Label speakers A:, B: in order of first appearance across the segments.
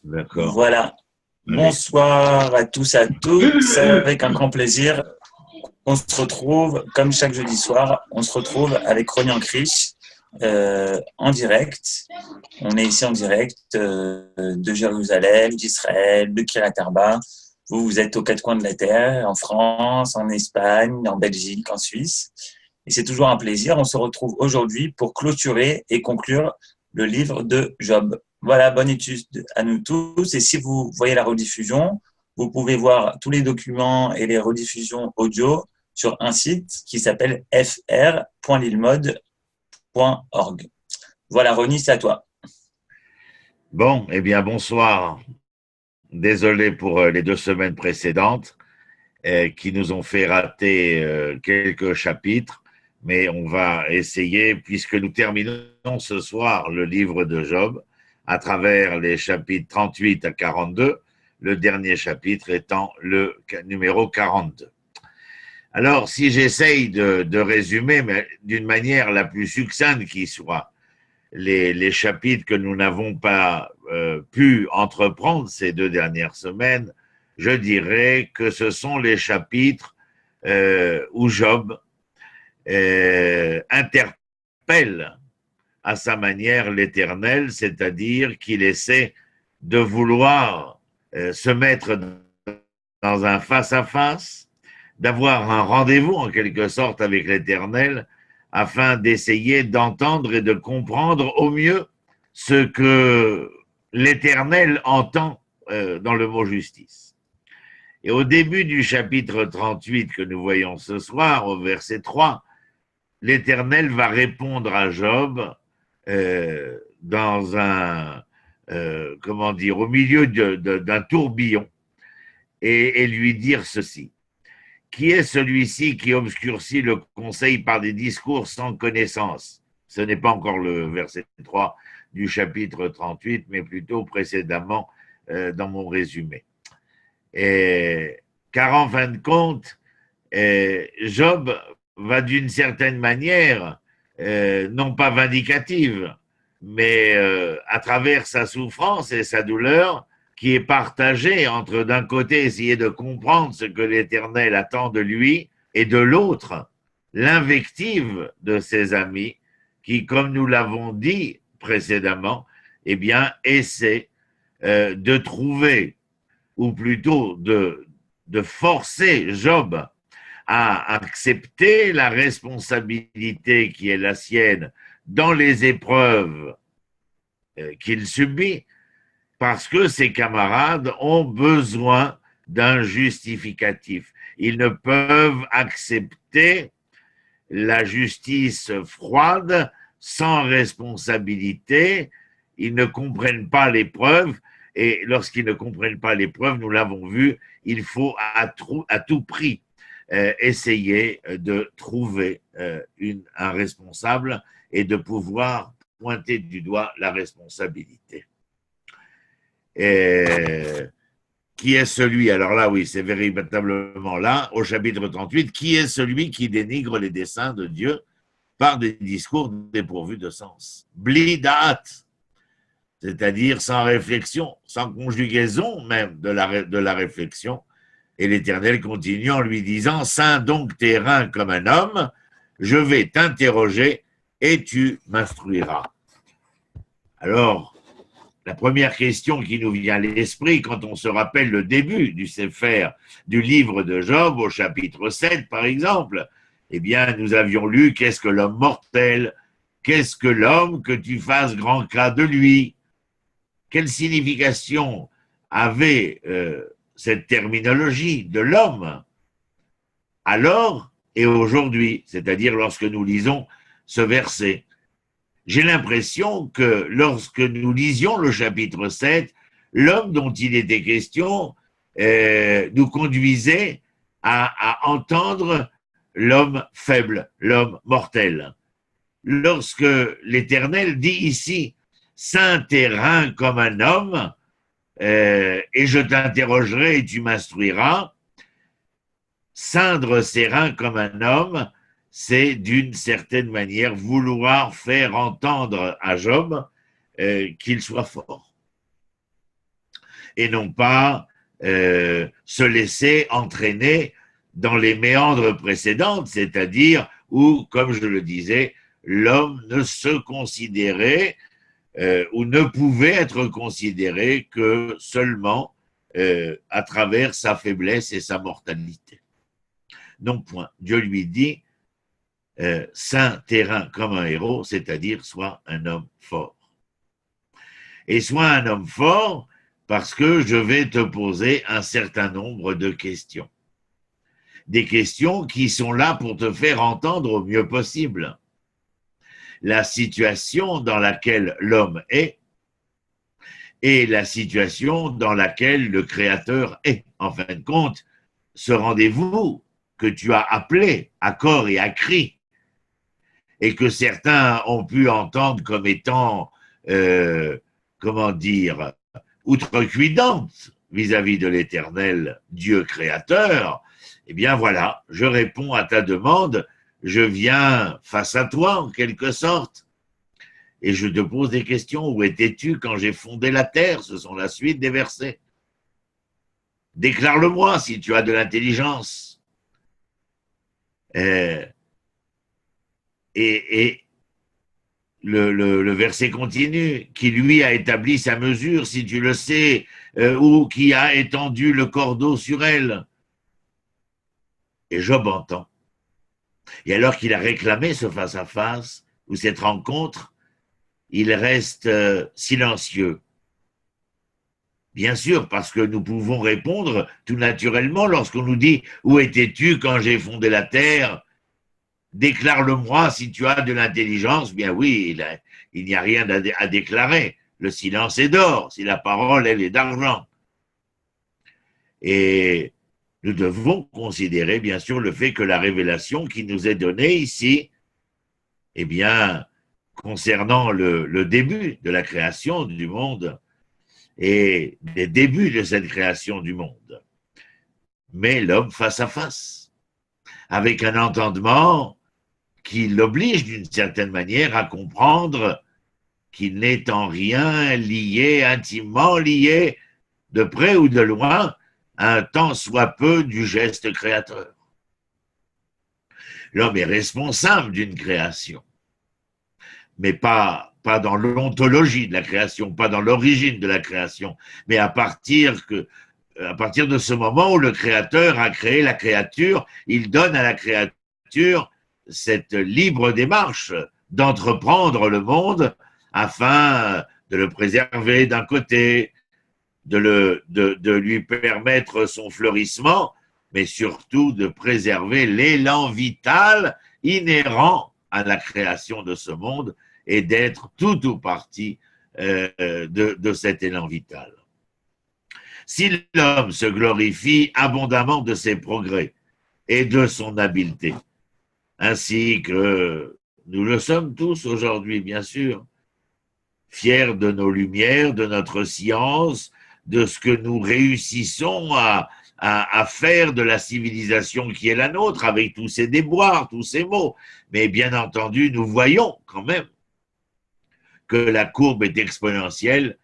A: D'accord.
B: Voilà.
A: Allez.
B: Bonsoir à tous, à toutes. C'est avec un grand plaisir. On se retrouve, comme chaque jeudi soir, on se retrouve avec Rognan Krish en direct. On est ici en direct de Jérusalem, d'Israël, de Kiryat Arba. Vous êtes aux quatre coins de la terre, en France, en Espagne, en Belgique, en Suisse. Et c'est toujours un plaisir. On se retrouve aujourd'hui pour clôturer et conclure le livre de Job. Voilà, bonne étude à nous tous. Et si vous voyez la rediffusion, vous pouvez voir tous les documents et les rediffusions audio sur un site qui s'appelle fr.lilmod.org. Voilà, Ronnie, c'est à toi.
A: Bon, eh bien, bonsoir. Désolé pour les 2 semaines précédentes qui nous ont fait rater quelques chapitres, mais on va essayer, puisque nous terminons ce soir le livre de Job à travers les chapitres 38 à 42, le dernier chapitre étant le numéro 42. Alors, si j'essaye de résumer, mais d'une manière la plus succincte qui soit, les chapitres que nous n'avons pas pu entreprendre ces 2 dernières semaines, je dirais que ce sont les chapitres où Job interpelle à sa manière l'Éternel, c'est-à-dire qu'il essaie de vouloir se mettre dans un face-à-face, d'avoir un rendez-vous en quelque sorte avec l'Éternel, afin d'essayer d'entendre et de comprendre au mieux ce que l'Éternel entend dans le mot justice. Et au début du chapitre 38 que nous voyons ce soir, au verset 3, l'Éternel va répondre à Job dans au milieu d'un tourbillon et lui dire ceci. Qui est celui-ci qui obscurcit le conseil par des discours sans connaissance? Ce n'est pas encore le verset 3 du chapitre 38, mais plutôt précédemment dans mon résumé. Car en fin de compte, Job va d'une certaine manière, non pas vindicative, mais à travers sa souffrance et sa douleur, qui est partagé entre d'un côté essayer de comprendre ce que l'Éternel attend de lui et de l'autre l'invective de ses amis qui, comme nous l'avons dit précédemment, eh bien, essaient de trouver ou plutôt de forcer Job à accepter la responsabilité qui est la sienne dans les épreuves qu'il subit, parce que ses camarades ont besoin d'un justificatif. Ils ne peuvent accepter la justice froide, sans responsabilité. Ils ne comprennent pas les preuves, et lorsqu'ils ne comprennent pas les preuves, nous l'avons vu, il faut à tout prix essayer de trouver un responsable et de pouvoir pointer du doigt la responsabilité. Qui est celui, alors là oui, c'est véritablement là, au chapitre 38, qui est celui qui dénigre les desseins de Dieu par des discours dépourvus de sens? Blidat, c'est-à-dire sans réflexion, sans conjugaison même de la réflexion. Et l'Éternel continue en lui disant, ceins donc tes reins comme un homme, je vais t'interroger et tu m'instruiras. Alors, la première question qui nous vient à l'esprit quand on se rappelle le début du Sefer, du livre de Job, au chapitre 7 par exemple, eh bien nous avions lu « Qu'est-ce que l'homme mortel? Qu'est-ce que l'homme que tu fasses grand cas de lui ?» Quelle signification avait cette terminologie de l'homme alors et aujourd'hui, c'est-à-dire lorsque nous lisons ce verset? J'ai l'impression que lorsque nous lisions le chapitre 7, l'homme dont il était question nous conduisait à entendre l'homme faible, l'homme mortel. Lorsque l'Éternel dit ici « Ceins tes reins comme un homme, et je t'interrogerai et tu m'instruiras », ceindre ses reins comme un homme, c'est d'une certaine manière vouloir faire entendre à Job qu'il soit fort. et non pas se laisser entraîner dans les méandres précédentes, c'est-à-dire où, comme je le disais, l'homme ne se considérait ou ne pouvait être considéré que seulement à travers sa faiblesse et sa mortalité. Non point. Dieu lui dit saint terrain comme un héros, c'est-à-dire sois un homme fort. Et sois un homme fort parce que je vais te poser un certain nombre de questions. Des questions qui sont là pour te faire entendre au mieux possible la situation dans laquelle l'homme est et la situation dans laquelle le Créateur est. En fin de compte, ce rendez-vous que tu as appelé à corps et à cri et que certains ont pu entendre comme étant, comment dire, outrecuidante vis-à-vis de l'Éternel Dieu créateur, eh bien voilà, je réponds à ta demande, je viens face à toi en quelque sorte, et je te pose des questions. Où étais-tu quand j'ai fondé la terre? Ce sont la suite des versets. Déclare-le-moi si tu as de l'intelligence. Et le verset continue, qui lui a établi sa mesure, si tu le sais, ou qui a étendu le cordeau sur elle. Et Job entend. Et alors qu'il a réclamé ce face-à-face, ou cette rencontre, il reste silencieux. Bien sûr, parce que nous pouvons répondre tout naturellement lorsqu'on nous dit « Où étais-tu quand j'ai fondé la terre ?» Déclare-le-moi si tu as de l'intelligence. Bien oui, il n'y a rien à déclarer. Le silence est d'or, si la parole, elle est d'argent. Et nous devons considérer, bien sûr, le fait que la révélation qui nous est donnée ici, eh bien, concernant le début de la création du monde et des débuts de cette création du monde, met l'homme face à face, avec un entendement qui l'oblige d'une certaine manière à comprendre qu'il n'est en rien lié, intimement lié, de près ou de loin, un tant soit peu du geste créateur. L'homme est responsable d'une création, mais pas dans l'ontologie de la création, pas dans l'origine de la création, mais à partir de ce moment où le créateur a créé la créature, il donne à la créature cette libre démarche d'entreprendre le monde afin de le préserver d'un côté, de lui permettre son fleurissement, mais surtout de préserver l'élan vital inhérent à la création de ce monde et d'être tout ou partie de cet élan vital. Si l'homme se glorifie abondamment de ses progrès et de son habileté, ainsi que nous le sommes tous aujourd'hui, bien sûr, fiers de nos lumières, de notre science, de ce que nous réussissons à faire de la civilisation qui est la nôtre, avec tous ces déboires, tous ces maux. Mais bien entendu, nous voyons quand même que la courbe est exponentielle.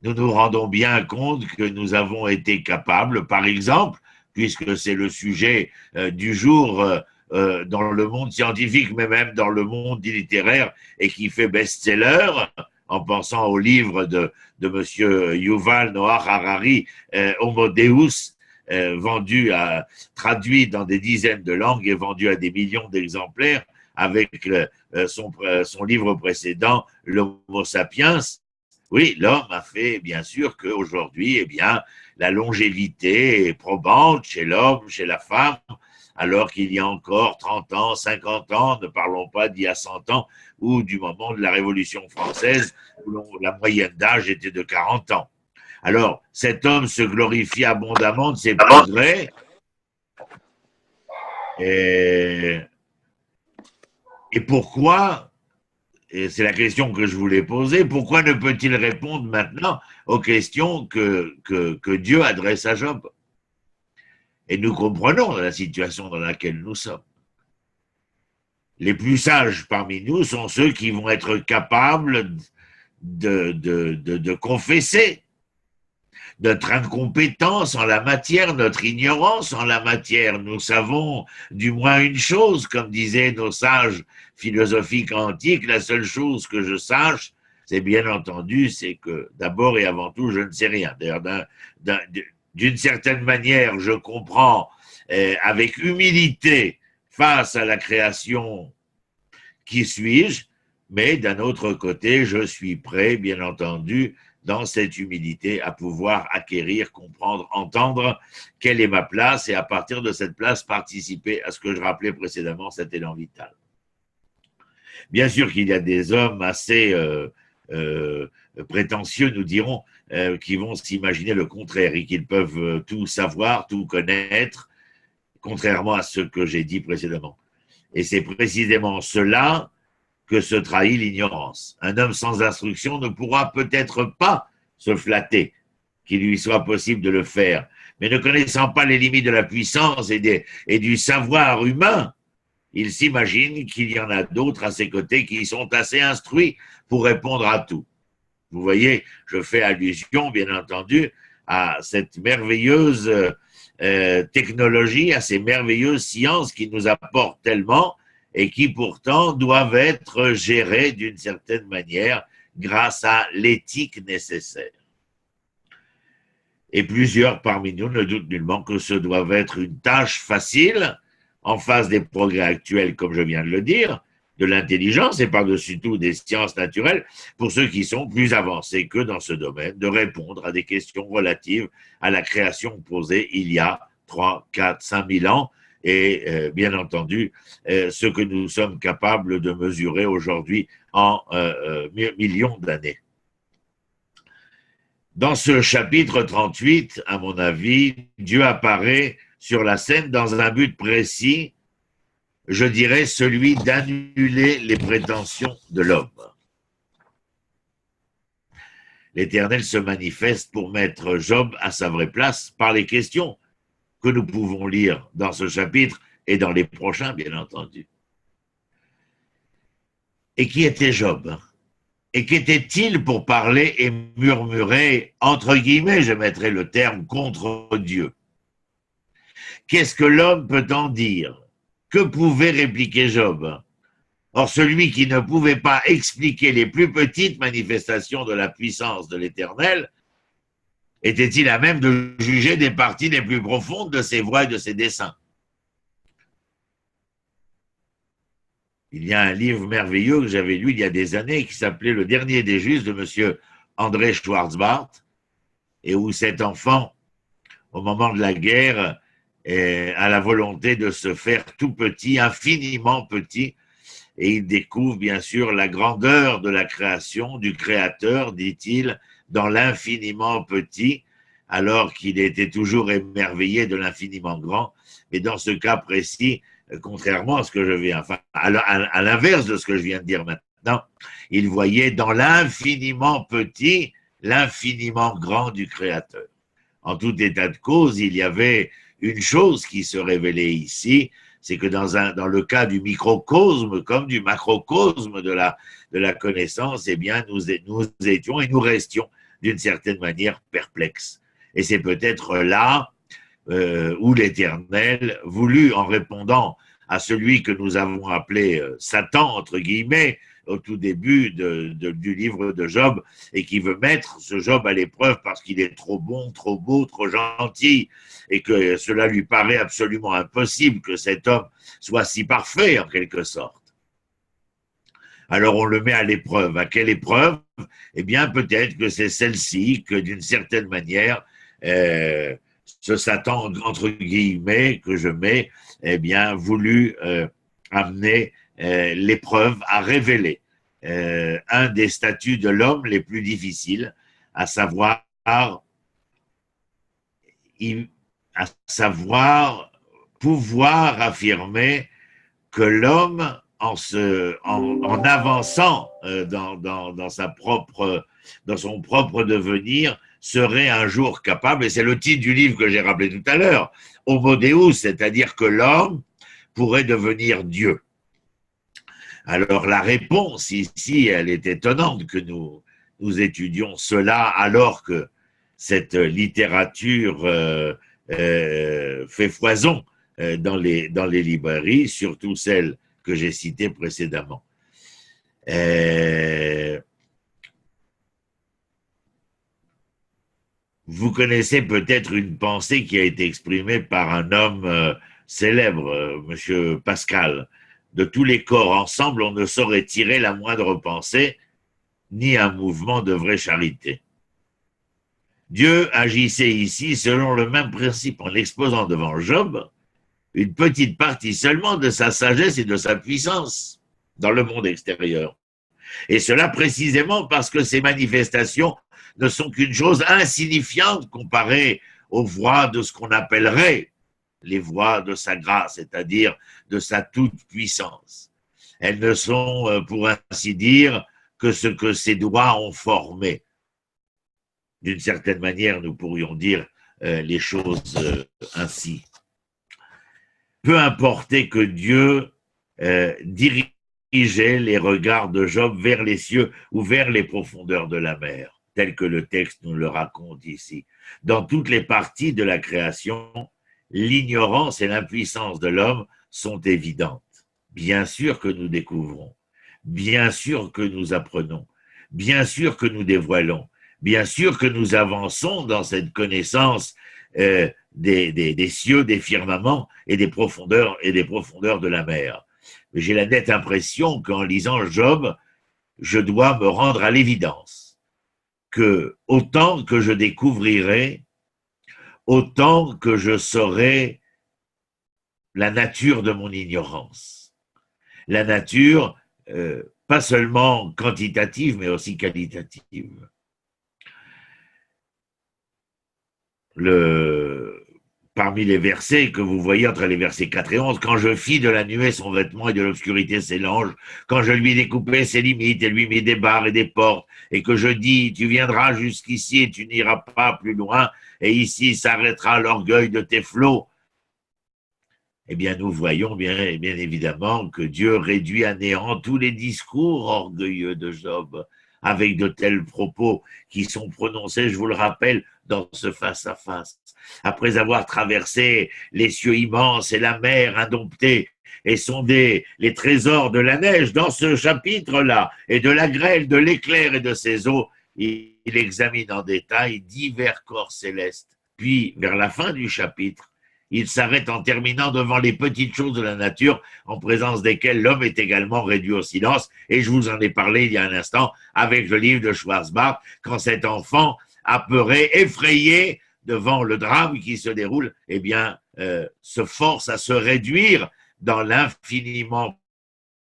A: Nous nous rendons bien compte que nous avons été capables, par exemple, puisque c'est le sujet du jour dans le monde scientifique, mais même dans le monde littéraire, et qui fait best-seller, en pensant au livre de M. Yuval Noah Harari, Homo Deus, traduit dans des dizaines de langues et vendu à des millions d'exemplaires, avec son livre précédent, l'Homo sapiens. Oui, l'homme a fait, bien sûr, qu'aujourd'hui, eh bien, la longévité est probante chez l'homme, chez la femme, alors qu'il y a encore 30 ans, 50 ans, ne parlons pas d'il y a 100 ans, ou du moment de la Révolution française, où la moyenne d'âge était de 40 ans. Alors, cet homme se glorifie abondamment de ses progrès, et pourquoi, et c'est la question que je voulais poser, pourquoi ne peut-il répondre maintenant aux questions que Dieu adresse à Job? Et nous comprenons la situation dans laquelle nous sommes. Les plus sages parmi nous sont ceux qui vont être capables de confesser, notre incompétence en la matière, notre ignorance en la matière. Nous savons du moins une chose, comme disaient nos sages philosophiques antiques, la seule chose que je sache, c'est bien entendu, c'est que d'abord et avant tout, je ne sais rien. D'ailleurs, d'une certaine manière, je comprends avec humilité face à la création qui suis-je, mais d'un autre côté, je suis prêt, bien entendu, dans cette humilité, à pouvoir acquérir, comprendre, entendre quelle est ma place et à partir de cette place, participer à ce que je rappelais précédemment, cet élan vital. Bien sûr qu'il y a des hommes assez prétentieux, nous dirons, qui vont s'imaginer le contraire et qu'ils peuvent tout savoir, tout connaître, contrairement à ce que j'ai dit précédemment. Et c'est précisément cela que se trahit l'ignorance. Un homme sans instruction ne pourra peut-être pas se flatter qu'il lui soit possible de le faire, mais ne connaissant pas les limites de la puissance et du savoir humain, il s'imagine qu'il y en a d'autres à ses côtés qui sont assez instruits pour répondre à tout. Vous voyez, je fais allusion, bien entendu, à cette merveilleuse technologie, à ces merveilleuses sciences qui nous apportent tellement et qui pourtant doivent être gérées d'une certaine manière grâce à l'éthique nécessaire. Et plusieurs parmi nous ne doutent nullement que ce doit être une tâche facile en face des progrès actuels, comme je viens de le dire, de l'intelligence et par-dessus tout des sciences naturelles, pour ceux qui sont plus avancés que dans ce domaine, de répondre à des questions relatives à la création posée il y a 3, 4, 5 000 ans, et bien entendu, ce que nous sommes capables de mesurer aujourd'hui en millions d'années. Dans ce chapitre 38, à mon avis, Dieu apparaît sur la scène dans un but précis, je dirais celui d'annuler les prétentions de l'homme. L'Éternel se manifeste pour mettre Job à sa vraie place par les questions que nous pouvons lire dans ce chapitre et dans les prochains, bien entendu. Et qui était Job? Et qu'était-il pour parler et murmurer, entre guillemets, je mettrai le terme, contre Dieu? Qu'est-ce que l'homme peut en dire? Que pouvait répliquer Job? Or, celui qui ne pouvait pas expliquer les plus petites manifestations de la puissance de l'Éternel, était-il à même de juger des parties les plus profondes de ses voies et de ses desseins? Il y a un livre merveilleux que j'avais lu il y a des années qui s'appelait Le Dernier des Justes de M. André Schwarzbart, et où cet enfant, au moment de la guerre, a la volonté de se faire tout petit, infiniment petit, et il découvre bien sûr la grandeur de la création, du Créateur, dit-il, dans l'infiniment petit, alors qu'il était toujours émerveillé de l'infiniment grand. Mais dans ce cas précis, contrairement à ce que je viens, enfin, à l'inverse de ce que je viens de dire maintenant, il voyait dans l'infiniment petit, l'infiniment grand du Créateur. En tout état de cause, il y avait une chose qui se révélait ici, c'est que dans le cas du microcosme comme du macrocosme de la connaissance, eh bien, nous étions et nous restions d'une certaine manière perplexes. Et c'est peut-être là où l'Éternel voulut, en répondant à celui que nous avons appelé Satan, entre guillemets, au tout début du livre de Job, et qui veut mettre ce Job à l'épreuve parce qu'il est trop bon, trop beau, trop gentil, et que cela lui paraît absolument impossible que cet homme soit si parfait, en quelque sorte. Alors on le met à l'épreuve. À quelle épreuve? Eh bien, peut-être que c'est celle-ci que, d'une certaine manière, ce Satan, entre guillemets, que je mets, eh bien, voulu amener l'épreuve à révéler un des statuts de l'homme les plus difficiles, à savoir pouvoir affirmer que l'homme, en avançant dans son propre devenir, serait un jour capable, et c'est le titre du livre que j'ai rappelé tout à l'heure, Homo Deus, c'est-à-dire que l'homme pourrait devenir Dieu. Alors la réponse ici, elle est étonnante que nous étudions cela alors que cette littérature fait foison dans les librairies, surtout celles que j'ai citées précédemment. Vous connaissez peut-être une pensée qui a été exprimée par un homme célèbre, Monsieur Pascal. De tous les corps ensemble, on ne saurait tirer la moindre pensée, ni un mouvement de vraie charité. Dieu agissait ici selon le même principe en exposant devant Job une petite partie seulement de sa sagesse et de sa puissance dans le monde extérieur. Et cela précisément parce que ces manifestations ne sont qu'une chose insignifiante comparée aux voies de ce qu'on appellerait les voies de sa grâce, c'est-à-dire de sa toute-puissance. Elles ne sont, pour ainsi dire, que ce que ses doigts ont formé. D'une certaine manière, nous pourrions dire les choses ainsi. Peu importait que Dieu dirigeait les regards de Job vers les cieux ou vers les profondeurs de la mer, tel que le texte nous le raconte ici. Dans toutes les parties de la création, l'ignorance et l'impuissance de l'homme sont évidentes. Bien sûr que nous découvrons, bien sûr que nous apprenons, bien sûr que nous dévoilons, bien sûr que nous avançons dans cette connaissance des cieux, des firmaments et des profondeurs de la mer. Mais j'ai la nette impression qu'en lisant Job, je dois me rendre à l'évidence que autant que je découvrirai, autant que je saurai la nature de mon ignorance. La nature, pas seulement quantitative, mais aussi qualitative. Parmi les versets que vous voyez entre les versets 4 et 11, quand je fis de la nuée son vêtement et de l'obscurité ses langes, quand je lui découpais ses limites et lui mis des barres et des portes, et que je dis, tu viendras jusqu'ici et tu n'iras pas plus loin, et ici s'arrêtera l'orgueil de tes flots. Eh bien, nous voyons bien évidemment que Dieu réduit à néant tous les discours orgueilleux de Job, avec de tels propos qui sont prononcés, je vous le rappelle, dans ce face-à-face. Après avoir traversé les cieux immenses et la mer indomptée et sondé les trésors de la neige, dans ce chapitre-là, et de la grêle, de l'éclair et de ses eaux, il examine en détail divers corps célestes. Puis, vers la fin du chapitre, il s'arrête en terminant devant les petites choses de la nature, en présence desquelles l'homme est également réduit au silence. Et je vous en ai parlé il y a un instant avec le livre de Schwarzbach, quand cet enfant, apeuré, effrayé devant le drame qui se déroule, eh bien, se force à se réduire dans l'infiniment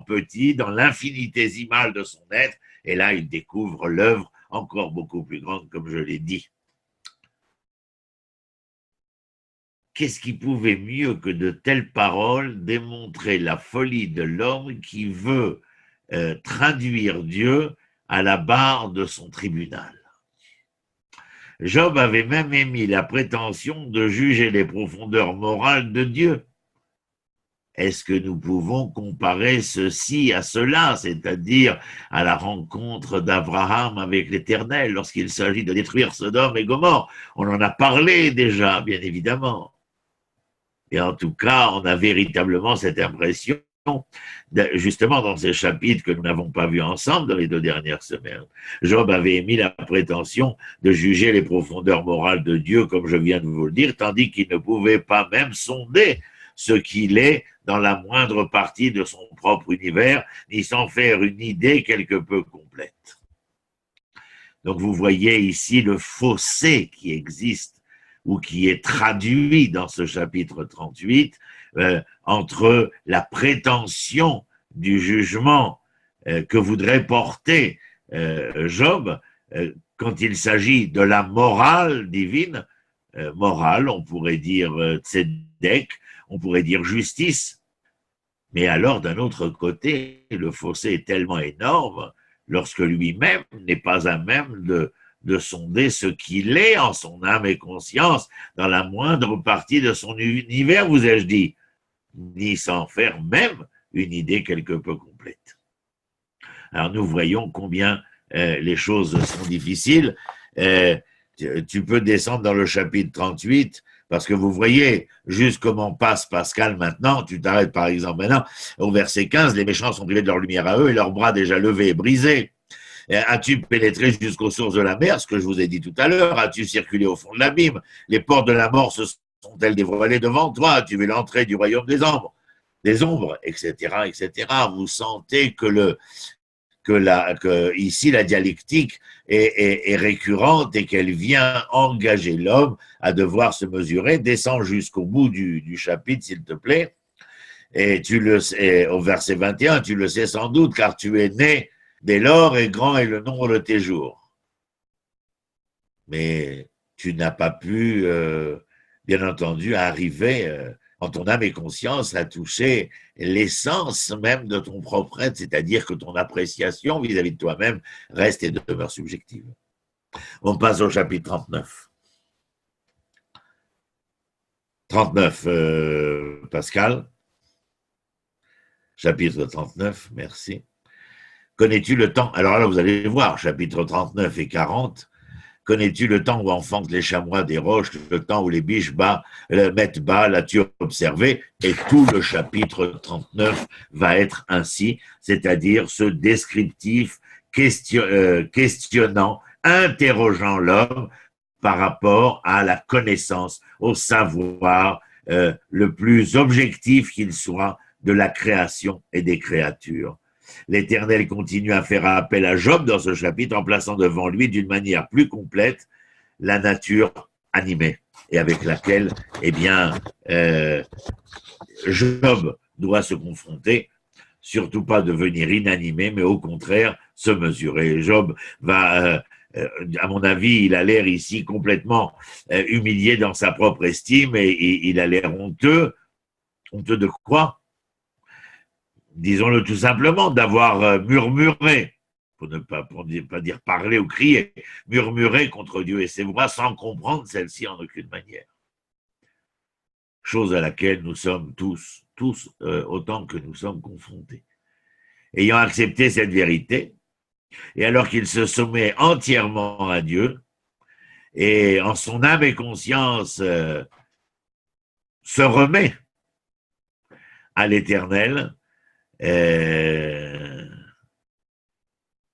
A: petit, dans l'infinitésimal de son être. Et là, il découvre l'œuvre encore beaucoup plus grande, comme je l'ai dit. Qu'est-ce qui pouvait mieux que de telles paroles démontrer la folie de l'homme qui veut traduire Dieu à la barre de son tribunal? Job avait même émis la prétention de juger les profondeurs morales de Dieu. Est-ce que nous pouvons comparer ceci à cela, c'est-à-dire à la rencontre d'Abraham avec l'Éternel lorsqu'il s'agit de détruire Sodome et Gomorrhe? On en a parlé déjà, bien évidemment. Et en tout cas, on a véritablement cette impression, justement dans ces chapitres que nous n'avons pas vus ensemble dans les 2 dernières semaines. Job avait émis la prétention de juger les profondeurs morales de Dieu, comme je viens de vous le dire, tandis qu'il ne pouvait pas même sonder ce qu'il est dans la moindre partie de son propre univers, ni s'en faire une idée quelque peu complète. Donc vous voyez ici le fossé qui existe ou qui est traduit dans ce chapitre 38, entre la prétention du jugement que voudrait porter Job quand il s'agit de la morale divine, morale, on pourrait dire tzedek, on pourrait dire justice, mais alors d'un autre côté, le fossé est tellement énorme lorsque lui-même n'est pas à même de sonder ce qu'il est en son âme et conscience dans la moindre partie de son univers, vous ai-je dit, ni s'en faire même une idée quelque peu complète. Alors nous voyons combien les choses sont difficiles. Tu peux descendre dans le chapitre 38, parce que vous voyez juste comment passe Pascal maintenant. Tu t'arrêtes par exemple maintenant au verset 15, les méchants sont privés de leur lumière à eux et leurs bras déjà levés et brisés. As-tu pénétré jusqu'aux sources de la mer, ce que je vous ai dit tout à l'heure? As-tu circulé au fond de l'abîme? Les portes de la mort se sont-elles dévoilées devant toi? As-tu vu l'entrée du royaume des ombres, etc., etc. Vous sentez que ici la dialectique est récurrente et qu'elle vient engager l'homme à devoir se mesurer. Descends jusqu'au bout du chapitre, s'il te plaît. Et tu le sais, au verset 21, tu le sais sans doute, car tu es né dès lors et grand est le nombre de tes jours. Mais tu n'as pas pu, bien entendu, arriver en ton âme et conscience à toucher l'essence même de ton propre être, c'est-à-dire que ton appréciation vis-à-vis de toi-même reste et demeure subjective. On passe au chapitre 39. 39, Pascal. Chapitre 39, merci. Connais-tu le temps? Alors là, vous allez voir, chapitre 39 et 40. Connais-tu le temps où enfantent les chamois des roches, le temps où les biches mettent bas, l'as-tu observé? Et tout le chapitre 39 va être ainsi, c'est-à-dire ce descriptif questionnant, interrogeant l'homme par rapport à la connaissance, au savoir le plus objectif qu'il soit de la création et des créatures. L'Éternel continue à faire appel à Job dans ce chapitre en plaçant devant lui d'une manière plus complète la nature animée et avec laquelle, eh bien, Job doit se confronter, surtout pas devenir inanimé, mais au contraire se mesurer. Job va, à mon avis, il a l'air ici complètement humilié dans sa propre estime et il a l'air honteux. Honteux de quoi? Disons-le tout simplement, d'avoir murmuré, pour ne pas dire parler ou crier, murmuré contre Dieu et ses voix sans comprendre celle-ci en aucune manière. Chose à laquelle nous sommes tous autant que nous sommes confrontés. Ayant accepté cette vérité, et alors qu'il se soumet entièrement à Dieu, et en son âme et conscience se remet à l'Éternel,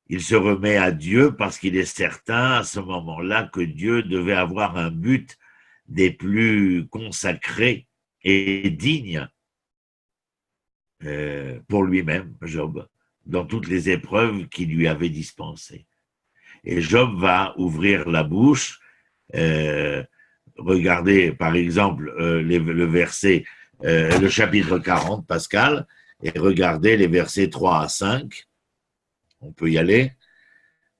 A: il se remet à Dieu parce qu'il est certain à ce moment-là que Dieu devait avoir un but des plus consacrés et dignes pour lui-même, Job, dans toutes les épreuves qu'il lui avait dispensées. Et Job va ouvrir la bouche, regardez par exemple le verset, le chapitre 40, Pascal, et regardez les versets 3 à 5. On peut y aller.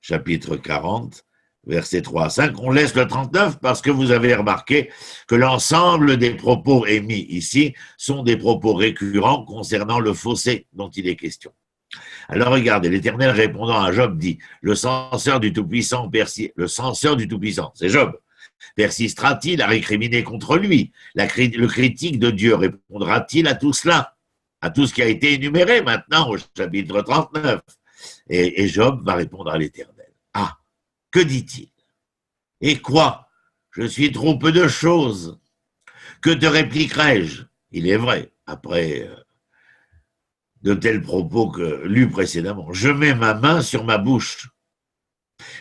A: Chapitre 40, versets 3 à 5. On laisse le 39 parce que vous avez remarqué que l'ensemble des propos émis ici sont des propos récurrents concernant le fossé dont il est question. Alors regardez, l'Éternel répondant à Job dit, le censeur du Tout-Puissant, c'est Job, persistera-t-il à récriminer contre lui? Le critique de Dieu répondra-t-il à tout cela? À tout ce qui a été énuméré maintenant au chapitre 39. Et Job va répondre à l'Éternel. Ah, que dit-il? Et quoi? Je suis trop peu de choses. Que te répliquerai-je? Il est vrai, après de tels propos que lus précédemment. Je mets ma main sur ma bouche.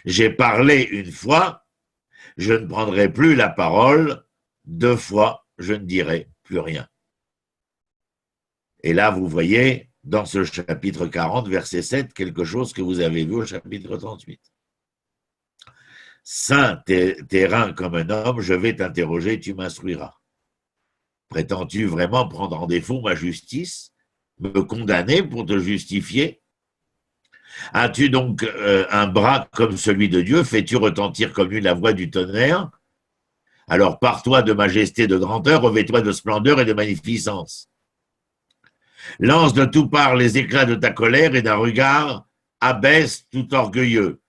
A: J'ai parlé une fois, je ne prendrai plus la parole. 2 fois, je ne dirai plus rien. Et là, vous voyez, dans ce chapitre 40, verset 7, quelque chose que vous avez vu au chapitre 38. Saint terrain comme un homme, je vais t'interroger, tu m'instruiras. Prétends-tu vraiment prendre en défaut ma justice, me condamner pour te justifier? As-tu donc un bras comme celui de Dieu? Fais-tu retentir comme lui la voix du tonnerre? Alors pars-toi de majesté, de grandeur, revêt-toi de splendeur et de magnificence. Lance de tout part les éclats de ta colère et d'un regard abaisse tout orgueilleux.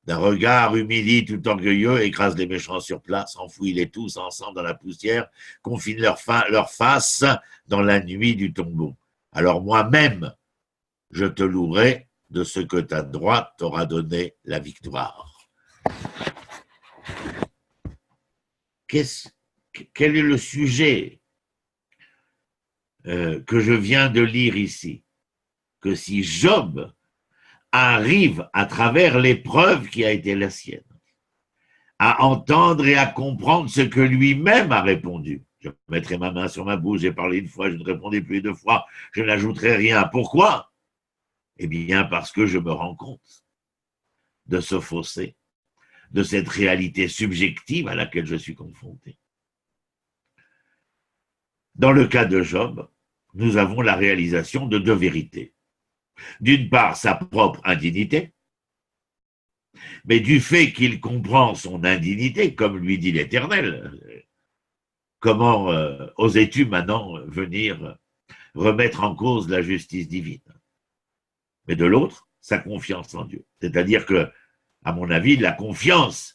A: D'un regard humilie tout orgueilleux, écrase les méchants sur place, enfouis-les tous ensemble dans la poussière, confine leur face dans la nuit du tombeau. Alors moi-même, je te louerai de ce que ta droite t'aura donné la victoire. quel est le sujet que je viens de lire ici? Que si Job arrive à travers l'épreuve qui a été la sienne, à entendre et à comprendre ce que lui-même a répondu. Je mettrai ma main sur ma bouche, j'ai parlé une fois, je ne répondrai plus deux fois, je n'ajouterai rien. Pourquoi? Eh bien, parce que je me rends compte de ce fossé, de cette réalité subjective à laquelle je suis confronté. Dans le cas de Job, nous avons la réalisation de deux vérités. D'une part, sa propre indignité, mais du fait qu'il comprend son indignité, comme lui dit l'Éternel, comment osais-tu maintenant venir remettre en cause la justice divine? Mais de l'autre, sa confiance en Dieu. C'est-à-dire que, à mon avis, la confiance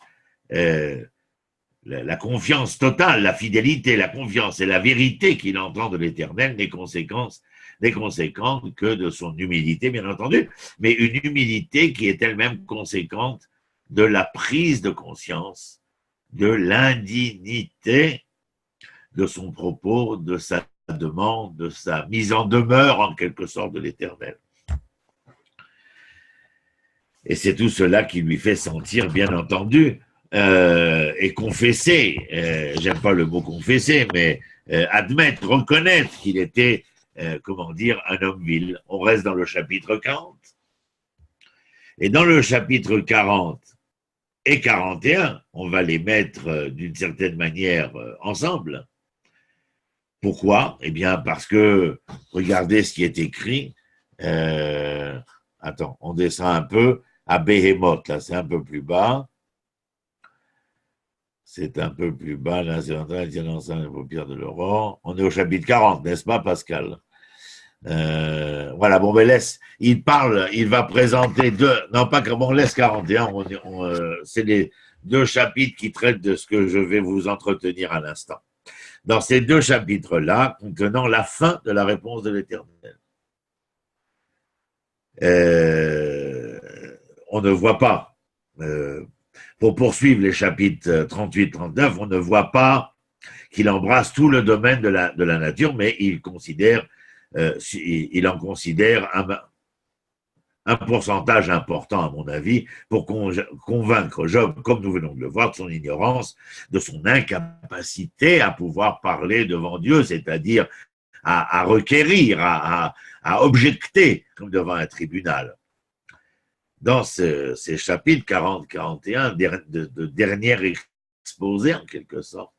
A: totale, la fidélité, la confiance et la vérité qu'il entend de l'Éternel n'est conséquente que de son humilité, bien entendu, mais une humilité qui est elle-même conséquente de la prise de conscience de l'indignité de son propos, de sa demande, de sa mise en demeure en quelque sorte de l'Éternel. Et c'est tout cela qui lui fait sentir, bien entendu, et confesser, j'aime pas le mot confesser, mais admettre, reconnaître qu'il était, comment dire, un homme vil. On reste dans le chapitre 40. Et dans le chapitre 40 et 41, on va les mettre d'une certaine manière ensemble. Pourquoi? Eh bien, parce que, regardez ce qui est écrit. Attends, on descend un peu à Béhémoth, là, c'est un peu plus bas. C'est un peu plus bas, là, c'est en train de lancer les paupières de Laurent. On est au chapitre 40, n'est-ce pas, Pascal? Voilà, bon, mais laisse, il parle, il va présenter deux, non pas comme on laisse 41, c'est les deux chapitres qui traitent de ce que je vais vous entretenir à l'instant. Dans ces deux chapitres-là, contenant la fin de la réponse de l'Éternel. On ne voit pas, pour poursuivre les chapitres 38-39, on ne voit pas qu'il embrasse tout le domaine de la nature, mais il en considère un pourcentage important, à mon avis, pour convaincre Job, comme nous venons de le voir, de son ignorance, de son incapacité à pouvoir parler devant Dieu, c'est-à-dire à requérir, à objecter, comme devant un tribunal. Dans ces chapitres 40-41, de dernier exposé en quelque sorte,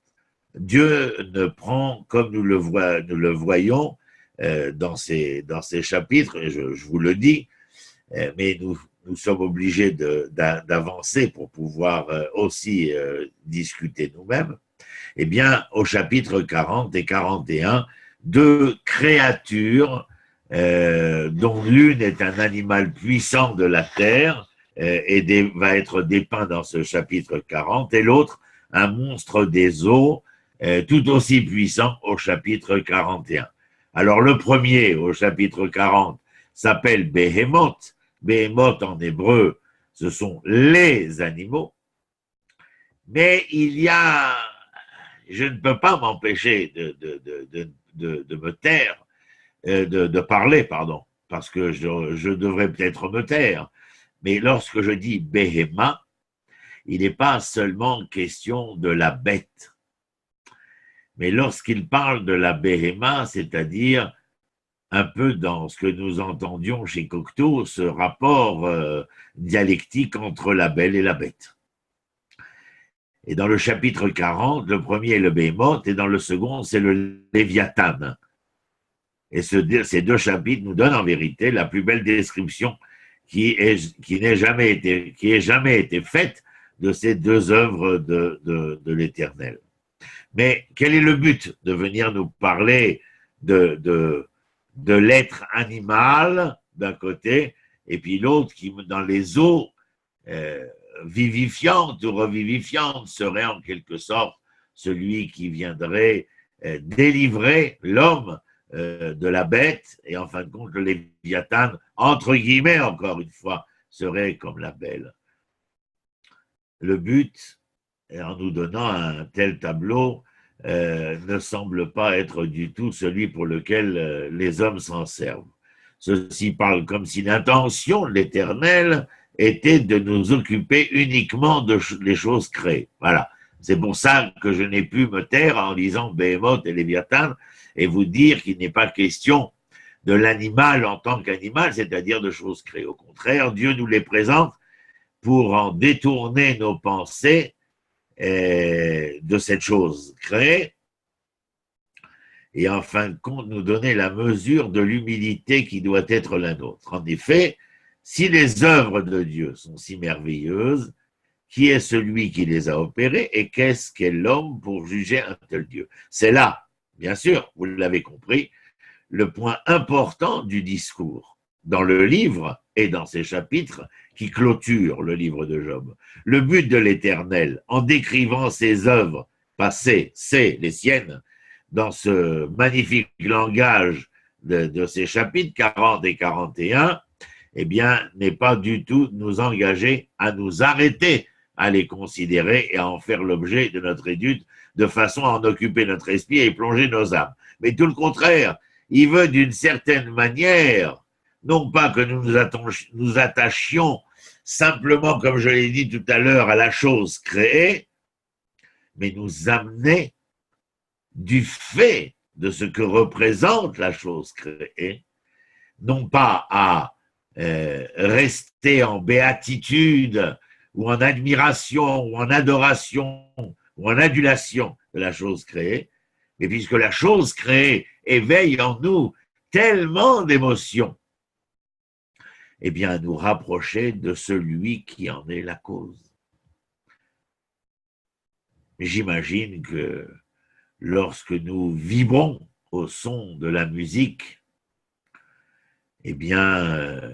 A: Dieu ne prend, comme nous le voyons dans ces chapitres, et je vous le dis, mais nous sommes obligés d'avancer pour pouvoir aussi discuter nous-mêmes, eh bien, au chapitre 40 et 41, deux créatures dont l'une est un animal puissant de la terre et va être dépeint dans ce chapitre 40, et l'autre, un monstre des eaux, tout aussi puissant au chapitre 41. Alors, le premier, au chapitre 40, s'appelle Béhémoth. Béhémoth, en hébreu, ce sont les animaux. Mais il y a... Je ne peux pas m'empêcher de me taire, de parler, pardon, parce que je devrais peut-être me taire. Mais lorsque je dis Béhéma, il n'est pas seulement question de la bête. Mais lorsqu'il parle de la Béhéma, c'est-à-dire un peu dans ce que nous entendions chez Cocteau, ce rapport dialectique entre la belle et la bête. Et dans le chapitre 40, le premier est le Béhémoth, et dans le second, c'est le Léviathan. Et ces deux chapitres nous donnent en vérité la plus belle description qui ait jamais été faite de ces deux œuvres de l'Éternel. Mais quel est le but de venir nous parler de l'être animal d'un côté, et puis l'autre qui, dans les eaux vivifiantes ou revivifiantes, serait en quelque sorte celui qui viendrait délivrer l'homme de la bête, et en fin de compte, le Léviathan, entre guillemets, encore une fois, serait comme la belle. Le but en nous donnant un tel tableau, ne semble pas être du tout celui pour lequel les hommes s'en servent. Ceci parle comme si l'intention de l'Éternel était de nous occuper uniquement des choses créées. Voilà. C'est pour ça que je n'ai pu me taire en lisant Béhémoth et Léviathan et vous dire qu'il n'est pas question de l'animal en tant qu'animal, c'est-à-dire de choses créées. Au contraire, Dieu nous les présente pour en détourner nos pensées de cette chose créée et en fin de compte nous donner la mesure de l'humilité qui doit être la nôtre. En effet, si les œuvres de Dieu sont si merveilleuses, qui est celui qui les a opérées et qu'est-ce qu'est l'homme pour juger un tel Dieu? C'est là, bien sûr, vous l'avez compris, le point important du discours dans le livre et dans ses chapitres qui clôturent le livre de Job. Le but de l'Éternel, en décrivant ses œuvres passées, c'est les siennes, dans ce magnifique langage de ces chapitres 40 et 41, eh bien, n'est pas du tout nous engager à nous arrêter à les considérer et à en faire l'objet de notre étude, de façon à en occuper notre esprit et plonger nos âmes. Mais tout le contraire, il veut d'une certaine manière, non pas que nous attachions simplement, comme je l'ai dit tout à l'heure, à la chose créée, mais nous amener du fait de ce que représente la chose créée, non pas à rester en béatitude ou en admiration ou en adoration ou en adulation de la chose créée, mais puisque la chose créée éveille en nous tellement d'émotions, eh bien, nous rapprocher de celui qui en est la cause. J'imagine que lorsque nous vibrons au son de la musique, eh bien,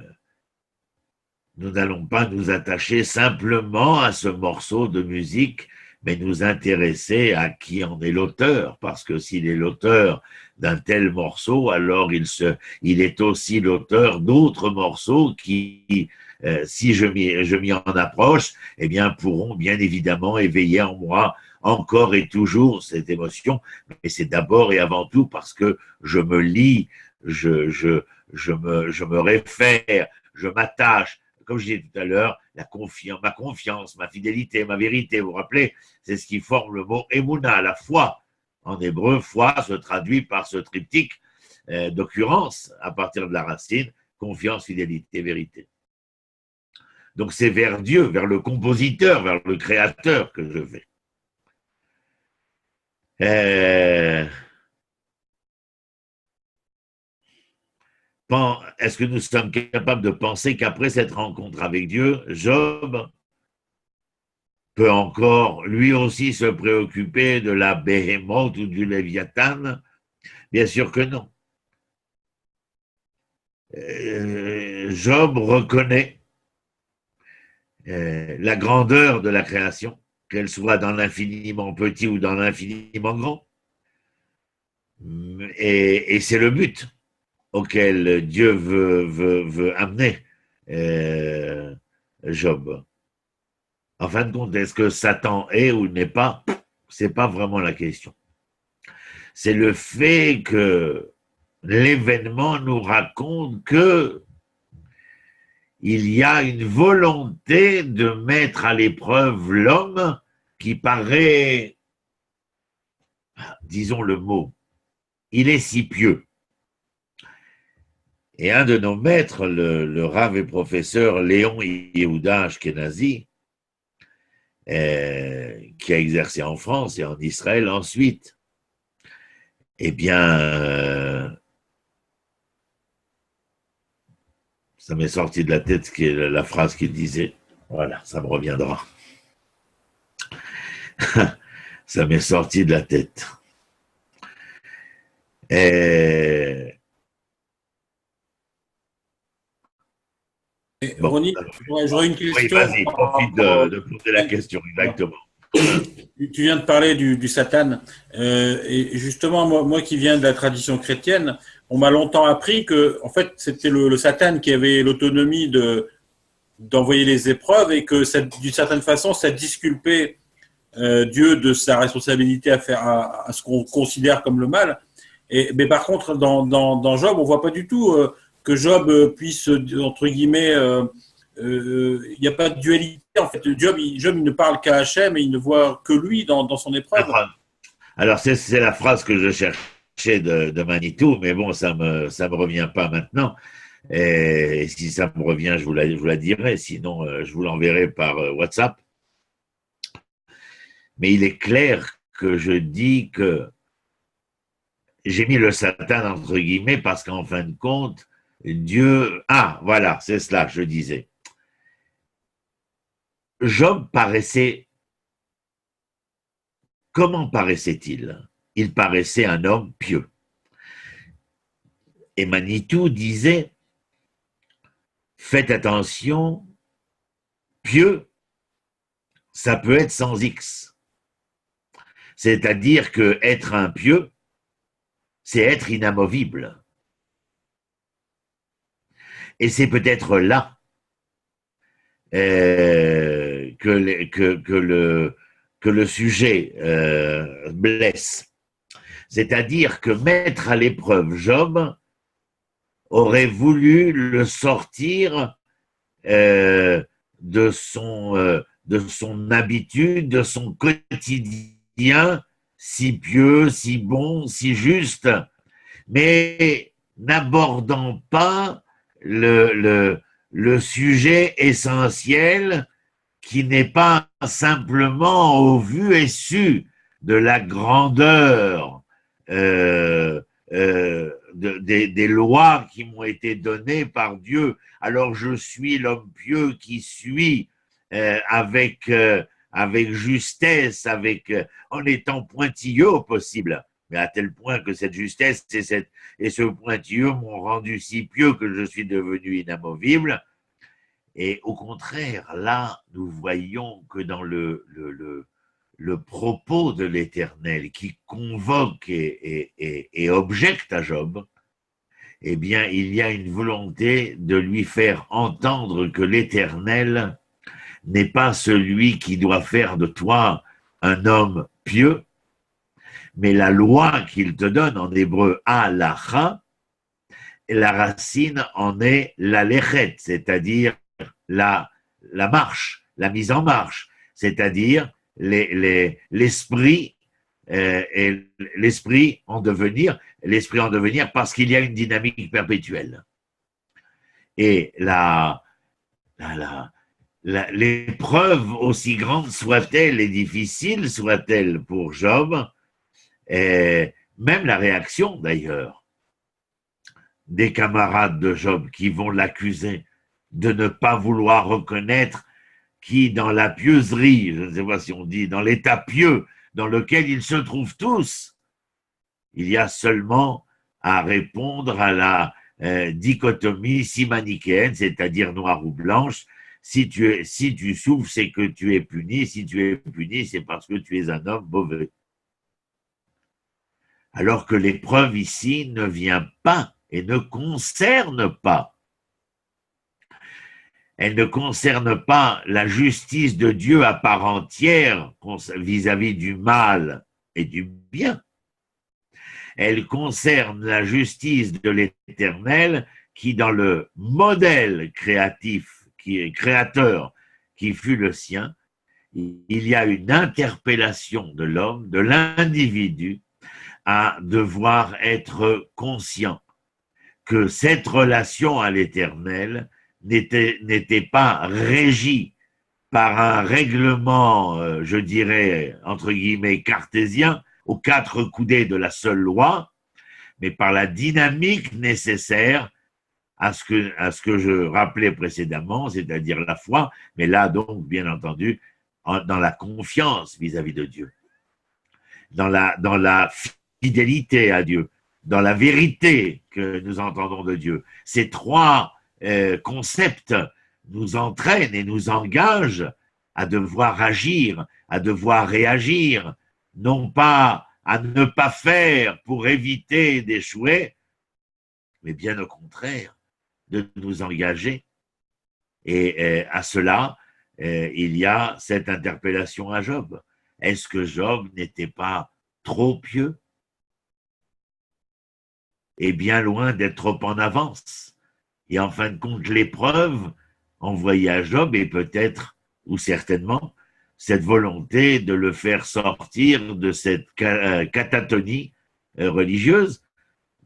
A: nous n'allons pas nous attacher simplement à ce morceau de musique, mais nous intéresser à qui en est l'auteur, parce que s'il est l'auteur d'un tel morceau, alors il est aussi l'auteur d'autres morceaux qui, si je m'y en approche, eh bien, pourront bien évidemment éveiller en moi encore et toujours cette émotion, mais c'est d'abord et avant tout parce que je me lie, je me réfère, je m'attache, comme je disais tout à l'heure, ma confiance, ma fidélité, ma vérité, vous vous rappelez, c'est ce qui forme le mot Emouna, la foi. En hébreu, foi se traduit par ce triptyque d'occurrence à partir de la racine, confiance, fidélité, vérité. Donc c'est vers Dieu, vers le compositeur, vers le créateur que je vais. Est-ce que nous sommes capables de penser qu'après cette rencontre avec Dieu, Job peut encore lui aussi se préoccuper de la Béhémoth ou du Léviathan? Bien sûr que non. Job reconnaît la grandeur de la création, qu'elle soit dans l'infiniment petit ou dans l'infiniment grand. Et c'est le but auquel Dieu veut amener Job. En fin de compte, est-ce que Satan est ou n'est pas? C'est pas vraiment la question. C'est le fait que l'événement nous raconte que il y a une volonté de mettre à l'épreuve l'homme qui paraît, disons le mot, il est si pieux. Et un de nos maîtres, le Rav et professeur Léon Yehuda Ashkenazi, qui a exercé en France et en Israël ensuite, eh bien, ça m'est sorti de la tête la phrase qu'il disait. Voilà, ça me reviendra. Ça m'est sorti de la tête.
C: Bon, Ronnie, j'aurais une question.
A: Oui, vas-y, profite de poser la question, exactement.
C: Tu viens de parler du Satan. Et justement, moi qui viens de la tradition chrétienne, on m'a longtemps appris que, en fait, c'était le Satan qui avait l'autonomie d'envoyer les épreuves et que, d'une certaine façon, ça disculpait Dieu de sa responsabilité à ce qu'on considère comme le mal. Mais par contre, dans Job, on voit pas du tout que Job puisse, entre guillemets, il n'y a pas de dualité. En fait, Job, il ne parle qu'à Hachem et il ne voit que lui dans son épreuve.
A: Alors, c'est la phrase que je cherchais de Manitou, mais bon, ça me revient pas maintenant. Et si ça me revient, je vous la dirai. Sinon, je vous l'enverrai par WhatsApp. Mais il est clair que je dis que j'ai mis le Satan entre guillemets parce qu'en fin de compte, Dieu… Ah, voilà, c'est cela que je disais. Job paraissait… Comment paraissait-il? Il paraissait un homme pieux. Et Manitou disait, faites attention, pieux, ça peut être sans X. C'est-à-dire que être un pieux, c'est être inamovible. Et c'est peut-être là que le sujet blesse. C'est-à-dire que mettre à l'épreuve Job aurait voulu le sortir de son habitude, de son quotidien, si pieux, si bon, si juste, mais n'abordant pas le sujet essentiel qui n'est pas simplement au vu et su de la grandeur des lois qui m'ont été données par Dieu. Alors je suis l'homme pieux qui suit avec justesse, en étant pointilleux au possible, mais à tel point que cette justesse et ce pointilleux m'ont rendu si pieux que je suis devenu inamovible. Et au contraire, là, nous voyons que dans le propos de l'Éternel qui convoque et objecte à Job, eh bien, il y a une volonté de lui faire entendre que l'Éternel n'est pas celui qui doit faire de toi un homme pieux, mais la loi qu'il te donne, en hébreu halacha, la racine en est la lechet, c'est-à-dire la marche, la mise en marche, c'est-à-dire l'esprit et l'esprit en devenir parce qu'il y a une dynamique perpétuelle. Et l'épreuve, aussi grande soit-elle et difficile soit-elle pour Job, même la réaction d'ailleurs des camarades de Job qui vont l'accuser de ne pas vouloir reconnaître qui, dans la pieuserie, je ne sais pas si on dit, dans l'état pieux dans lequel ils se trouvent tous, il y a seulement à répondre à la dichotomie si manichéenne, c'est-à-dire noir ou blanche. Si tu souffres, c'est que tu es puni. Si tu es puni, c'est parce que tu es un homme mauvais. Alors que l'épreuve ici ne vient pas et ne concerne pas. Elle ne concerne pas la justice de Dieu à part entière vis-à-vis du mal et du bien. Elle concerne la justice de l'Éternel qui, dans le modèle créatif, qui est créateur, qui fut le sien, il y a une interpellation de l'homme, de l'individu, à devoir être conscient que cette relation à l'Éternel n'était pas régie par un règlement, je dirais, entre guillemets, cartésien, aux quatre coudées de la seule loi, mais par la dynamique nécessaire à ce que je rappelais précédemment, c'est-à-dire la foi, mais là donc, bien entendu, dans la confiance vis-à-vis de Dieu, dans la fidélité à Dieu, dans la vérité que nous entendons de Dieu. Ces trois concepts nous entraînent et nous engagent à devoir agir, à devoir réagir, non pas à ne pas faire pour éviter d'échouer, mais bien au contraire, de nous engager. Et à cela, il y a cette interpellation à Job. est-ce que Job n'était pas trop pieux et bien loin d'être trop en avance? Et en fin de compte, l'épreuve envoyée à Job est peut-être, ou certainement, cette volonté de le faire sortir de cette catatonie religieuse,